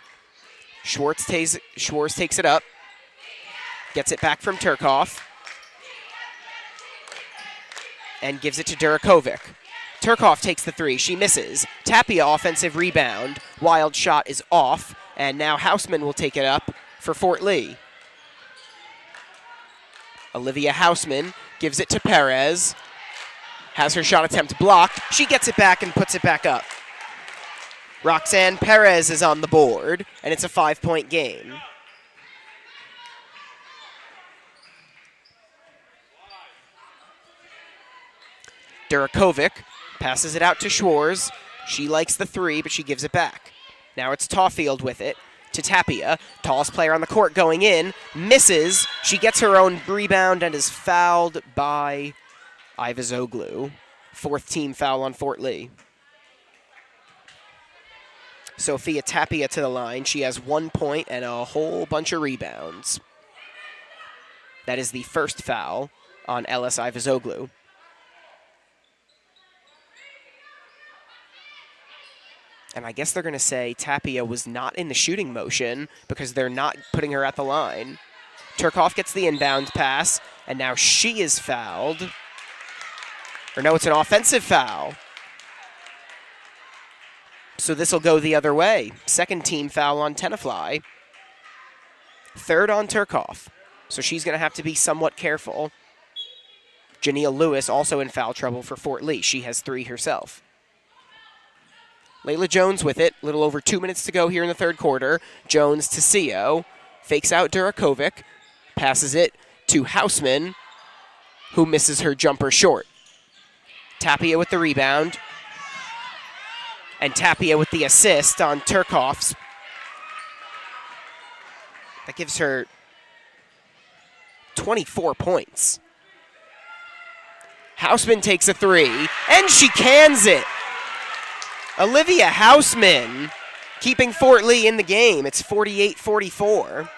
Schwarz takes it up. Gets it back from Turkoff. And gives it to Durakovic. Turkoff takes the 3. She misses. Tapia offensive rebound. Wild shot is off. And now Houseman will take it up for Fort Lee. Olivia Houseman gives it to Perez. Has her shot attempt blocked. She gets it back and puts it back up. Roxanne Perez is on the board, and it's a 5-point game. Durakovic passes it out to Schwarz. She likes the 3, but she gives it back. Now it's Tawfield with it to Tapia. Tallest player on the court going in. Misses. She gets her own rebound and is fouled by Ivazoglu. 4th team foul on Fort Lee. Sophia Tapia to the line. She has 1 point and a whole bunch of rebounds. That is the first foul on Ellis Ivazoglu. And I guess they're going to say Tapia was not in the shooting motion because they're not putting her at the line. Turkoff gets the inbound pass, and now she is fouled. Or no, it's an offensive foul. So this will go the other way. 2nd team foul on Tenafly. 3rd on Turkoff. So she's going to have to be somewhat careful. Janelle Lewis also in foul trouble for Fort Lee. She has 3 herself. Layla Jones with it. Little over 2 minutes to go here in the third quarter. Jones to Seo. Fakes out Durakovic. Passes it to Houseman, who misses her jumper short. Tapia with the rebound. And Tapia with the assist on Turkoff's. That gives her 24 points. Houseman takes a 3, and she cans it. Olivia Houseman keeping Fort Lee in the game. It's 48-44.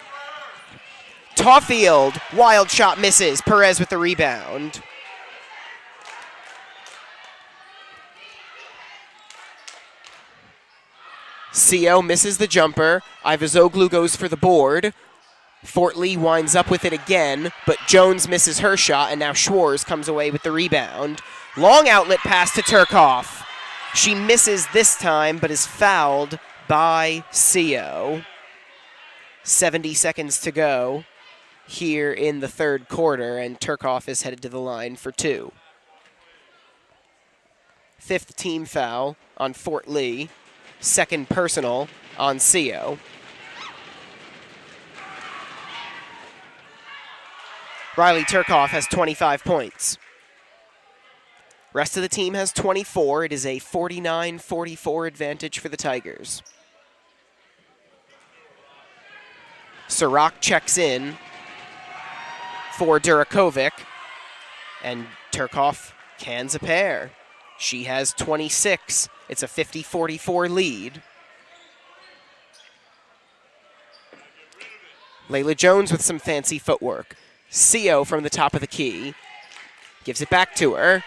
Tawfield, wild shot misses. Perez with the rebound. Seo misses the jumper. Ivazoglu goes for the board. Fort Lee winds up with it again, but Jones misses her shot, and now Schwarz comes away with the rebound. Long outlet pass to Turkoff. She misses this time, but is fouled by Seo. 70 seconds to go. here in the third quarter, and Turkoff is headed to the line for 2. 5th team foul on Fort Lee. 2nd personal on CO. Riley Turkoff has 25 points. Rest of the team has 24. It is a 49-44 advantage for the Tigers. Sirach checks in for Durakovic, and Turkoff cans a pair. She has 26. It's a 50-44 lead. Layla Jones with some fancy footwork. CO from the top of the key. Gives it back to her.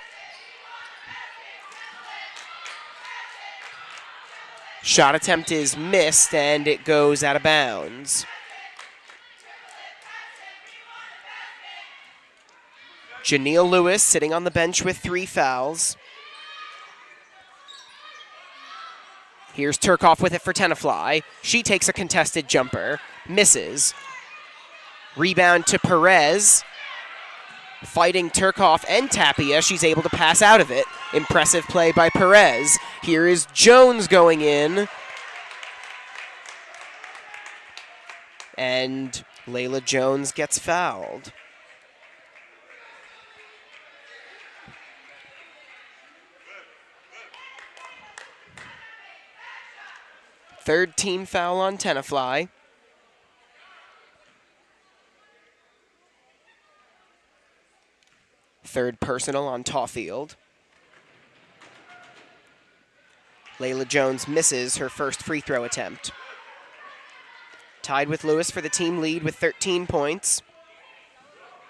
Shot attempt is missed, and it goes out of bounds. Janelle Lewis sitting on the bench with 3 fouls. Here's Turkoff with it for Tenafly. She takes a contested jumper, misses. Rebound to Perez. Fighting Turkoff and Tapia. She's able to pass out of it. Impressive play by Perez. Here is Jones going in. And Layla Jones gets fouled. Third team foul on Tenafly. Third personal on Tawfield. Layla Jones misses her first free throw attempt. Tied with Lewis for the team lead with 13 points.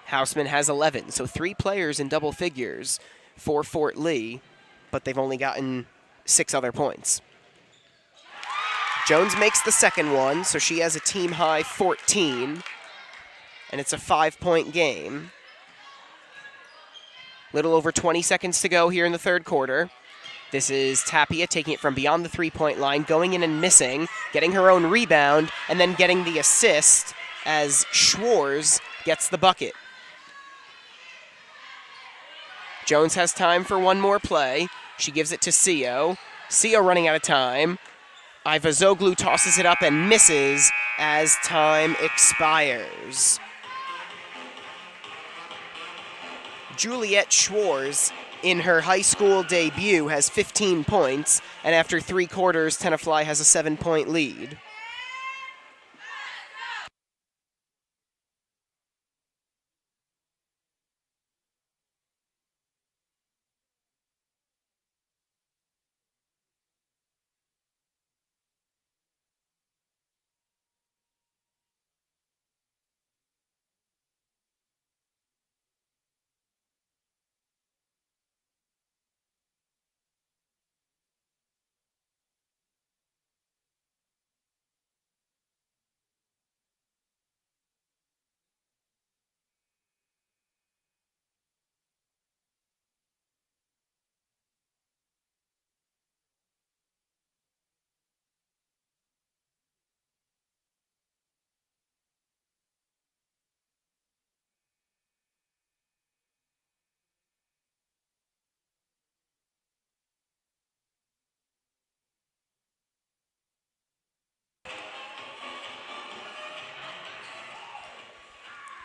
Houseman has 11, so 3 players in double figures for Fort Lee, but they've only gotten 6 other points. Jones makes the second one, so she has a team-high 14, and it's a 5-point game. Little over 20 seconds to go here in the third quarter. This is Tapia taking it from beyond the three-point line, going in and missing, getting her own rebound, and then getting the assist as Schwarz gets the bucket. Jones has time for one more play. She gives it to CO. CO running out of time. Ivazoglu tosses it up and misses as time expires. Juliette Schwarz, in her high school debut, has 15 points, and after 3 quarters, Tenafly has a 7-point lead.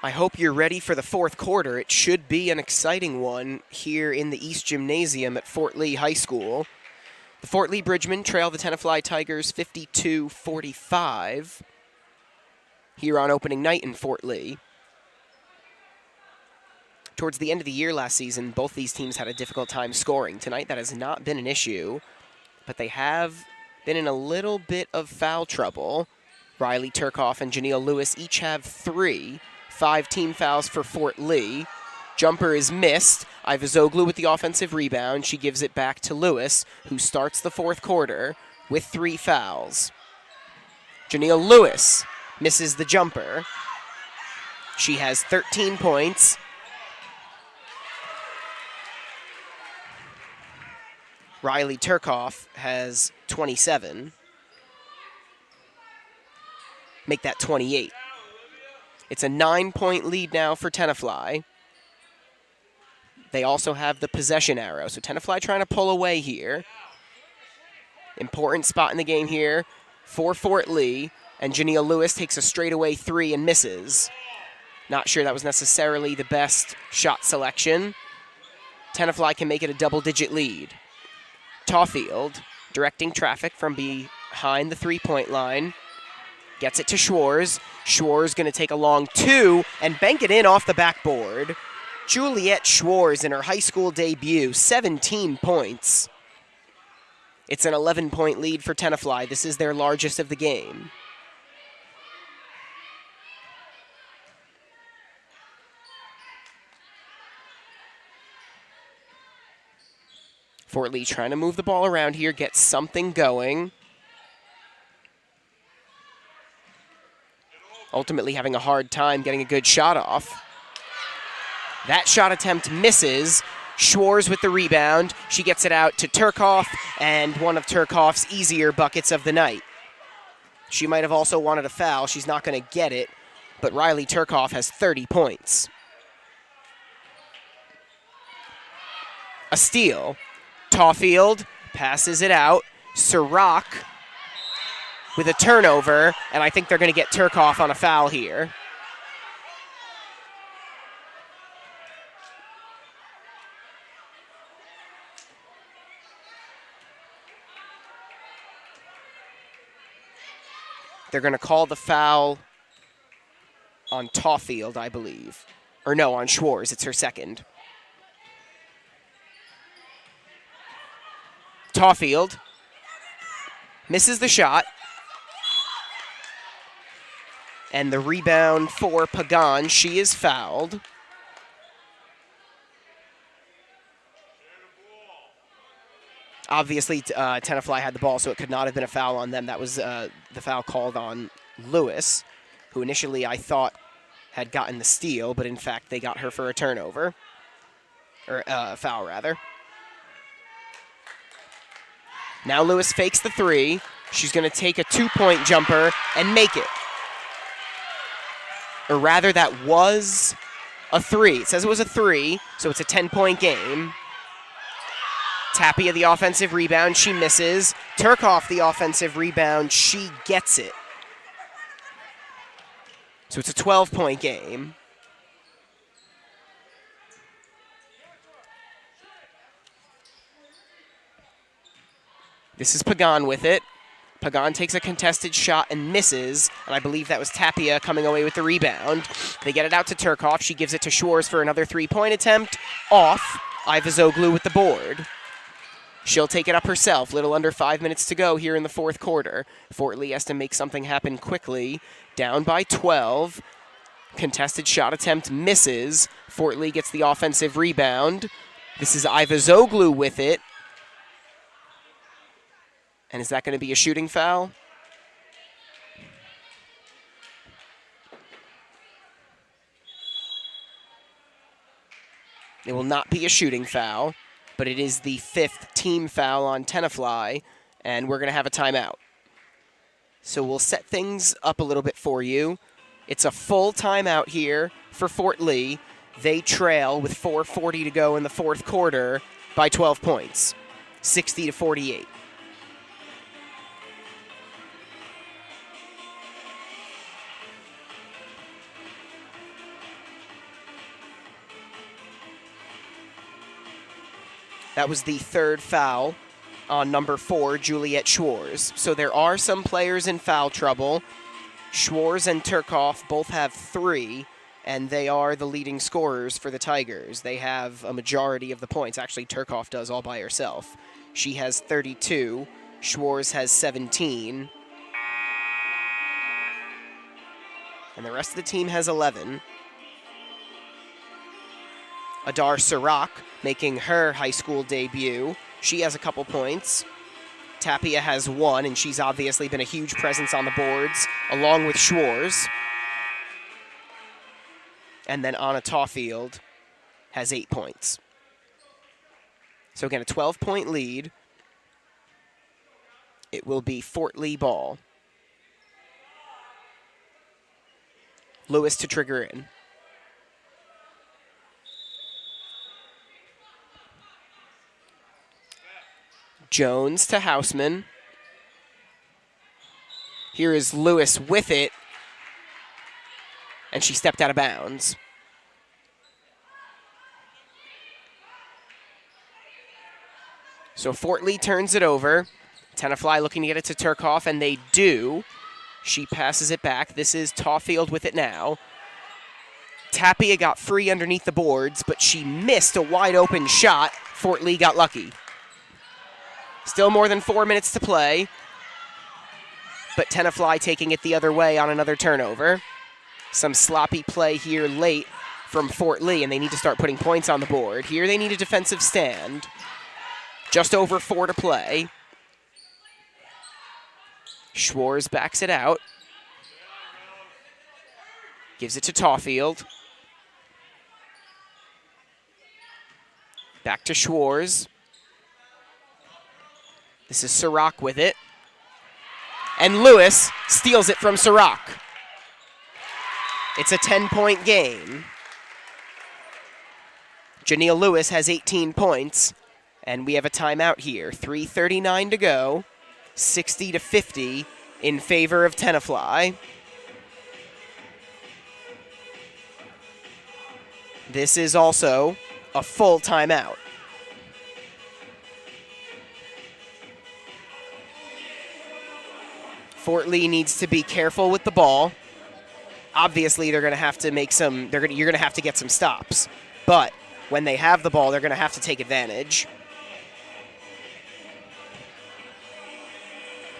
I hope you're ready for the fourth quarter. It should be an exciting one here in the East Gymnasium at Fort Lee High School. The Fort Lee Bridgemen trail the Tenafly Tigers 52-45 here on opening night in Fort Lee. Towards the end of the year last season, both these teams had a difficult time scoring. Tonight, that has not been an issue, but they have been in a little bit of foul trouble. Riley Turkoff and Janelle Lewis each have 3. 5 team fouls for Fort Lee. Jumper is missed. Ivazoglu with the offensive rebound. She gives it back to Lewis, who starts the fourth quarter with 3 fouls. Janelle Lewis misses the jumper. She has 13 points. Riley Turkoff has 27. Make that 28. It's a 9-point lead now for Tenafly. They also have the possession arrow, so Tenafly trying to pull away here. Important spot in the game here for Fort Lee, and Jania Lewis takes a straightaway 3 and misses. Not sure that was necessarily the best shot selection. Tenafly can make it a double-digit lead. Tawfield directing traffic from behind the three-point line. Gets it to Schwarz. Schwarz going to take a long 2 and bank it in off the backboard. Juliet Schwarz in her high school debut, 17 points. It's an 11-point lead for Tenafly. This is their largest of the game. Fort Lee trying to move the ball around here, get something going. Ultimately having a hard time getting a good shot off. That shot attempt misses. Schwarz with the rebound. She gets it out to Turkoff, and one of Turkoff's easier buckets of the night. She might have also wanted a foul. She's not going to get it, but Riley Turkoff has 30 points. A steal. Tawfield passes it out. Sirach with a turnover, and I think they're going to get Turkoff on a foul here. They're going to call the foul on Tawfield, I believe. Or no, on Schwarz. It's her second. Tawfield misses the shot. And the rebound for Pagan. She is fouled. Obviously, Tenafly had the ball, so it could not have been a foul on them. That was the foul called on Lewis, who initially I thought had gotten the steal, but in fact they got her for a turnover. Or a foul, rather. Now Lewis fakes the 3. She's going to take a 2-point jumper and make it. Or rather, that was a 3. It says it was a 3, so it's a 10-point game. Tapia, the offensive rebound, she misses. Turkoff, the offensive rebound, she gets it. So it's a 12-point game. This is Pagan with it. Pagan takes a contested shot and misses, and I believe that was Tapia coming away with the rebound. They get it out to Turkoff. She gives it to Schwarz for another 3-point attempt. Off. Ivazoglu with the board. She'll take it up herself. Little under 5 minutes to go here in the fourth quarter. Fort Lee has to make something happen quickly. Down by 12. Contested shot attempt misses. Fort Lee gets the offensive rebound. This is Ivazoglu with it. And is that going to be a shooting foul? It will not be a shooting foul, but it is the 5th team foul on Tenafly, and we're going to have a timeout. So we'll set things up a little bit for you. It's a full timeout here for Fort Lee. They trail with 4:40 to go in the fourth quarter by 12 points, 60-48. That was the 3rd foul on number 4, Juliet Schwarz. So there are some players in foul trouble. Schwarz and Turkoff both have 3, and they are the leading scorers for the Tigers. They have a majority of the points. Actually, Turkoff does all by herself. She has 32. Schwarz has 17. And the rest of the team has 11. Adar Sirach making her high school debut. She has a couple points. Tapia has 1, and she's obviously been a huge presence on the boards, along with Schwarz. And then Anna Tawfield has 8 points. So again, a 12-point lead. It will be Fort Lee ball. Lewis to trigger in. Jones to Houseman. Here is Lewis with it, and she stepped out of bounds. So Fort Lee turns it over. Tenafly looking to get it to Turkov, and they do. She passes it back. This is Tawfield with it now. Tapia got free underneath the boards, but she missed a wide open shot. Fort Lee got lucky. Still more than 4 minutes to play, but Tenafly taking it the other way on another turnover. Some sloppy play here late from Fort Lee, and they need to start putting points on the board. Here they need a defensive stand. Just over 4 to play. Schwarz backs it out. Gives it to Tawfield. Back to Schwarz. This is Sirach with it. And Lewis steals it from Sirach. It's a 10-point game. Janelle Lewis has 18 points, and we have a timeout here. 3:39 to go, 60-50 in favor of Tenafly. This is also a full timeout. Fort Lee needs to be careful with the ball. Obviously, they're going to have to make some. You're going to have to get some stops. But when they have the ball, they're going to have to take advantage.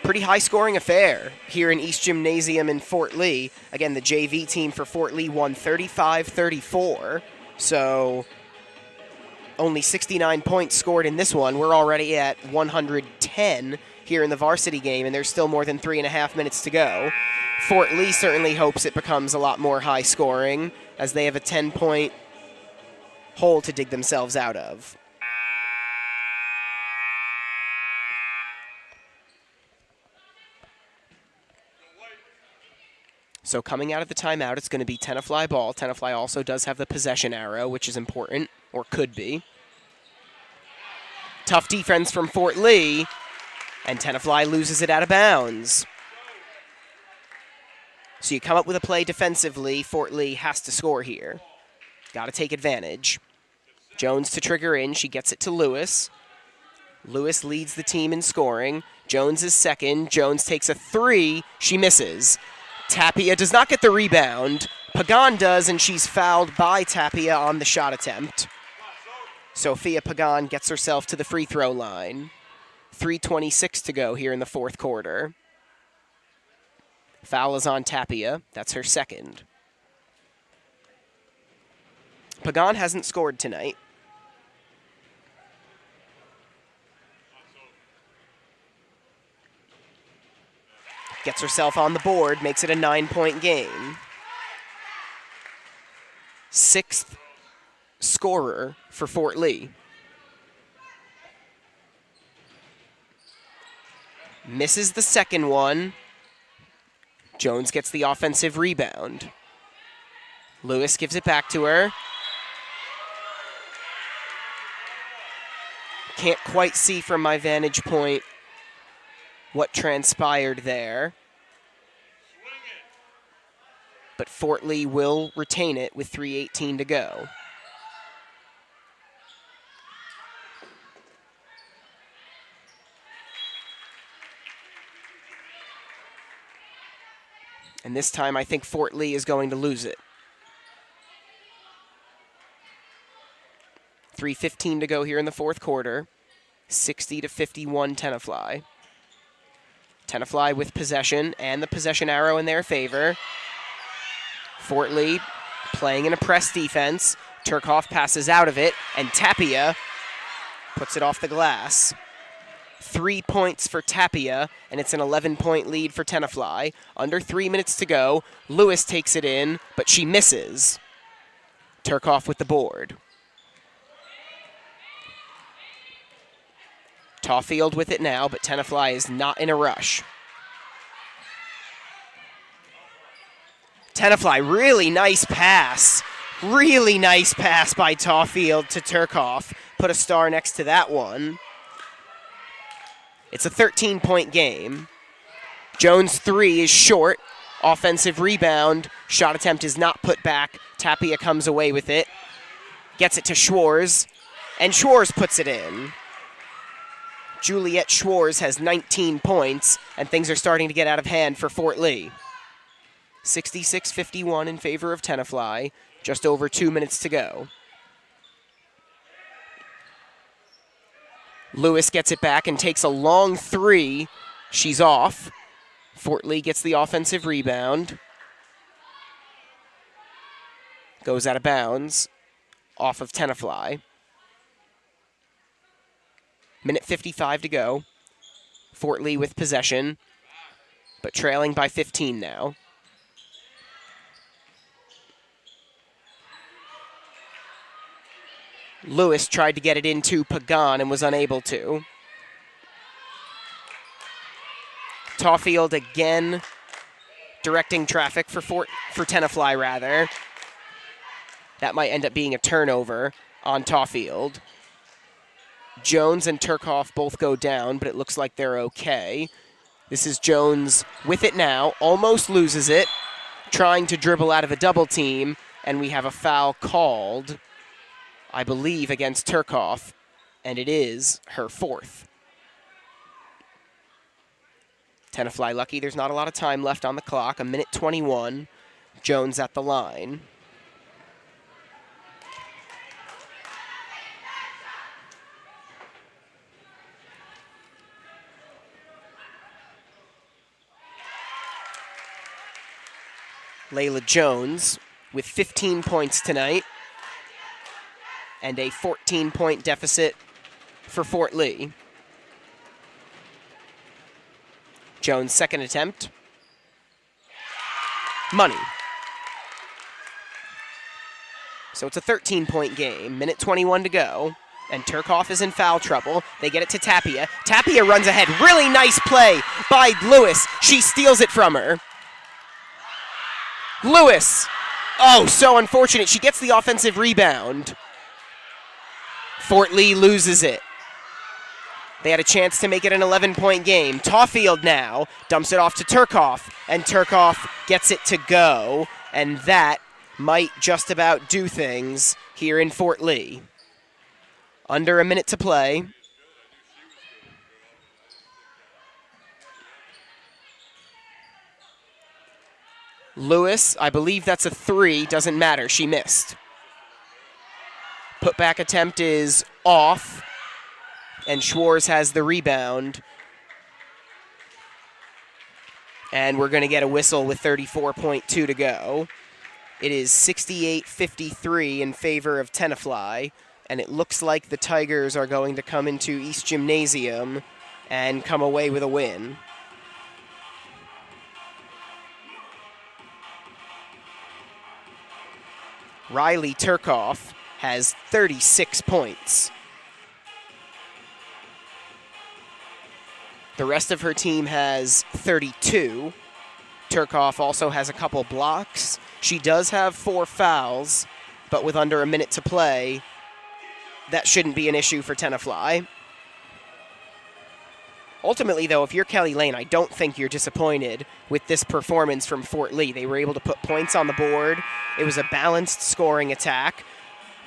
Pretty high-scoring affair here in East Gymnasium in Fort Lee. Again, the JV team for Fort Lee won 35-34. So only 69 points scored in this one. We're already at 110 here in the varsity game, and there's still more than 3.5 minutes to go. Fort Lee certainly hopes it becomes a lot more high-scoring, as they have a 10-point hole to dig themselves out of. So coming out of the timeout, it's going to be Tenafly ball. Tenafly also does have the possession arrow, which is important, or could be. Tough defense from Fort Lee, and Tenafly loses it out of bounds. So you come up with a play defensively. Fort Lee has to score here. Got to take advantage. Jones to trigger in. She gets it to Lewis. Lewis leads the team in scoring. Jones is second. Jones takes a three. She misses. Tapia does not get the rebound. Pagan does, and she's fouled by Tapia on the shot attempt. Sophia Pagan gets herself to the free throw line. 3:26 to go here in the fourth quarter. Foul is on Tapia. That's her second. Pagan hasn't scored tonight. Gets herself on the board, makes it a 9-point game. Sixth scorer for Fort Lee. Misses the second one. Jones gets the offensive rebound. Lewis gives it back to her. Can't quite see from my vantage point what transpired there. But Fort Lee will retain it with 3:18 to go. And this time, I think Fort Lee is going to lose it. 3:15 to go here in the fourth quarter. 60-51 Tenafly. Tenafly with possession and the possession arrow in their favor. Fort Lee playing in a press defense. Turkov passes out of it, and Tapia puts it off the glass. 3 points for Tapia, and it's an 11-point lead for Tenafly. Under 3 minutes to go. Lewis takes it in, but she misses. Turkov with the board. Tawfield with it now, but Tenafly is not in a rush. Tenafly, really nice pass. Really nice pass by Tawfield to Turkoff. Put a star next to that one. It's a 13-point game. Jones' three is short. Offensive rebound. Shot attempt is not put back. Tapia comes away with it. Gets it to Schwarz. And Schwarz puts it in. Juliet Schwarz has 19 points, and things are starting to get out of hand for Fort Lee. 66-51 in favor of Tenafly. Just over 2 minutes to go. Lewis gets it back and takes a long three. She's off. Fort Lee gets the offensive rebound. Goes out of bounds. Off of Tenafly. Minute 55 to go. Fort Lee with possession, but trailing by 15 now. Lewis tried to get it into Pagan and was unable to. Tawfield again directing traffic for Tenafly rather. That might end up being a turnover on Tawfield. Jones and Turkoff both go down, but it looks like they're okay. This is Jones with it now, almost loses it, trying to dribble out of a double team, and we have a foul called, I believe, against Turkoff, and it is her fourth. Tenafly lucky there's not a lot of time left on the clock, a minute 21. Jones at the line. Layla Jones with 15 points tonight and a 14-point deficit for Fort Lee. Jones' second attempt. Money. So it's a 13-point game, minute 21 to go, and Turkoff is in foul trouble. They get it to Tapia. Tapia runs ahead. Really nice play by Lewis. She steals it from her. Lewis. Oh, so unfortunate. She gets the offensive rebound. Fort Lee loses it. They had a chance to make it an 11-point game. Tawfield now dumps it off to Turkoff, and Turkoff gets it to go, and that might just about do things here in Fort Lee. Under a minute to play. Lewis, I believe that's a three, doesn't matter, she missed. Putback attempt is off, and Schwarz has the rebound. And we're going to get a whistle with 34.2 to go. It is 68-53 in favor of Tenafly, and it looks like the Tigers are going to come into East Gymnasium and come away with a win. Riley Turkoff has 36 points. The rest of her team has 32. Turkoff also has a couple blocks. She does have 4 fouls, but with under a minute to play, that shouldn't be an issue for Tenafly. Ultimately, though, if you're Kelly Lane, I don't think you're disappointed with this performance from Fort Lee. They were able to put points on the board. It was a balanced scoring attack.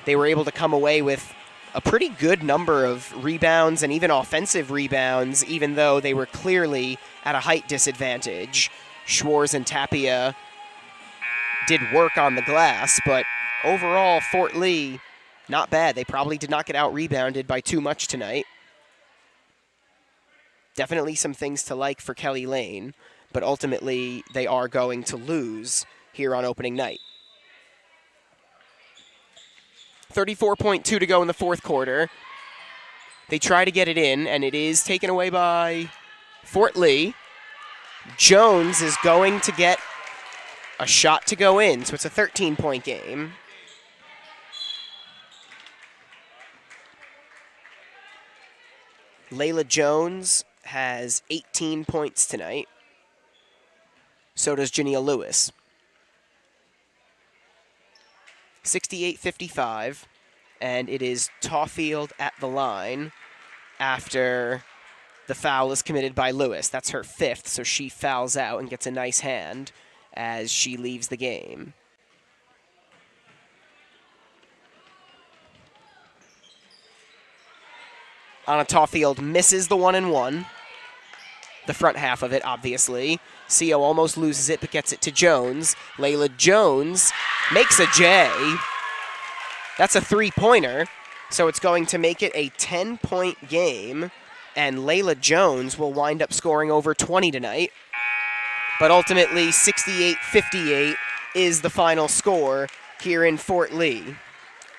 They were able to come away with a pretty good number of rebounds and even offensive rebounds, even though they were clearly at a height disadvantage. Schwarz and Tapia did work on the glass, but overall, Fort Lee, not bad. They probably did not get out-rebounded by too much tonight. Definitely some things to like for Kelly Lane, but ultimately they are going to lose here on opening night. 34.2 to go in the fourth quarter. They try to get it in, and it is taken away by Fort Lee. Jones is going to get a shot to go in, so it's a 13-point game. Layla Jones has 18 points tonight. So does Jania Lewis. 68-55, and it is Tawfield at the line after the foul is committed by Lewis. That's her 5th, so she fouls out and gets a nice hand as she leaves the game. Anna Tawfield misses the 1-and-1. The front half of it, obviously. Co almost loses it, but gets it to Jones. Layla Jones makes a J. That's a 3-pointer, so it's going to make it a 10-point game, and Layla Jones will wind up scoring over 20 tonight. But ultimately, 68-58 is the final score here in Fort Lee.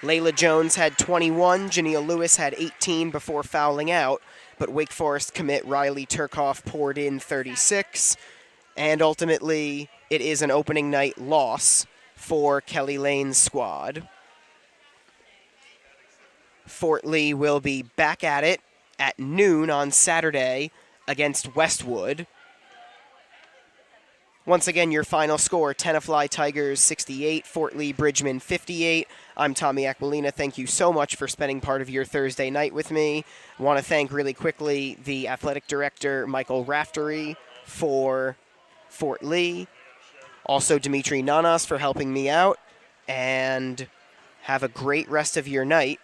Layla Jones had 21, Jania Lewis had 18 before fouling out, but Wake Forest commit Riley Turkoff poured in 36, and ultimately it is an opening night loss for Kelly Lane's squad. Fort Lee will be back at it at noon on Saturday against Westwood. Once again, your final score, Tenafly Tigers 68, Fort Lee Bridgman 58. I'm Tommy Aquilina. Thank you so much for spending part of your Thursday night with me. I want to thank really quickly the athletic director, Michael Raftery, for Fort Lee. Also, Dimitri Nanas for helping me out. And have a great rest of your night.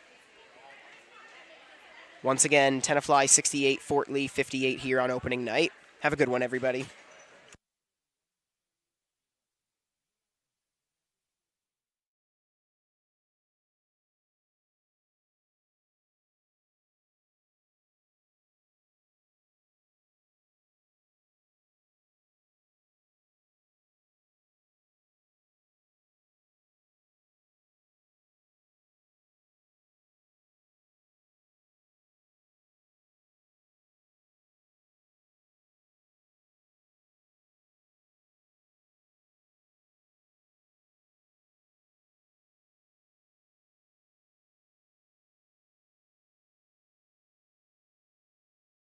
Once again, Tenafly 68, Fort Lee 58 here on opening night. Have a good one, everybody.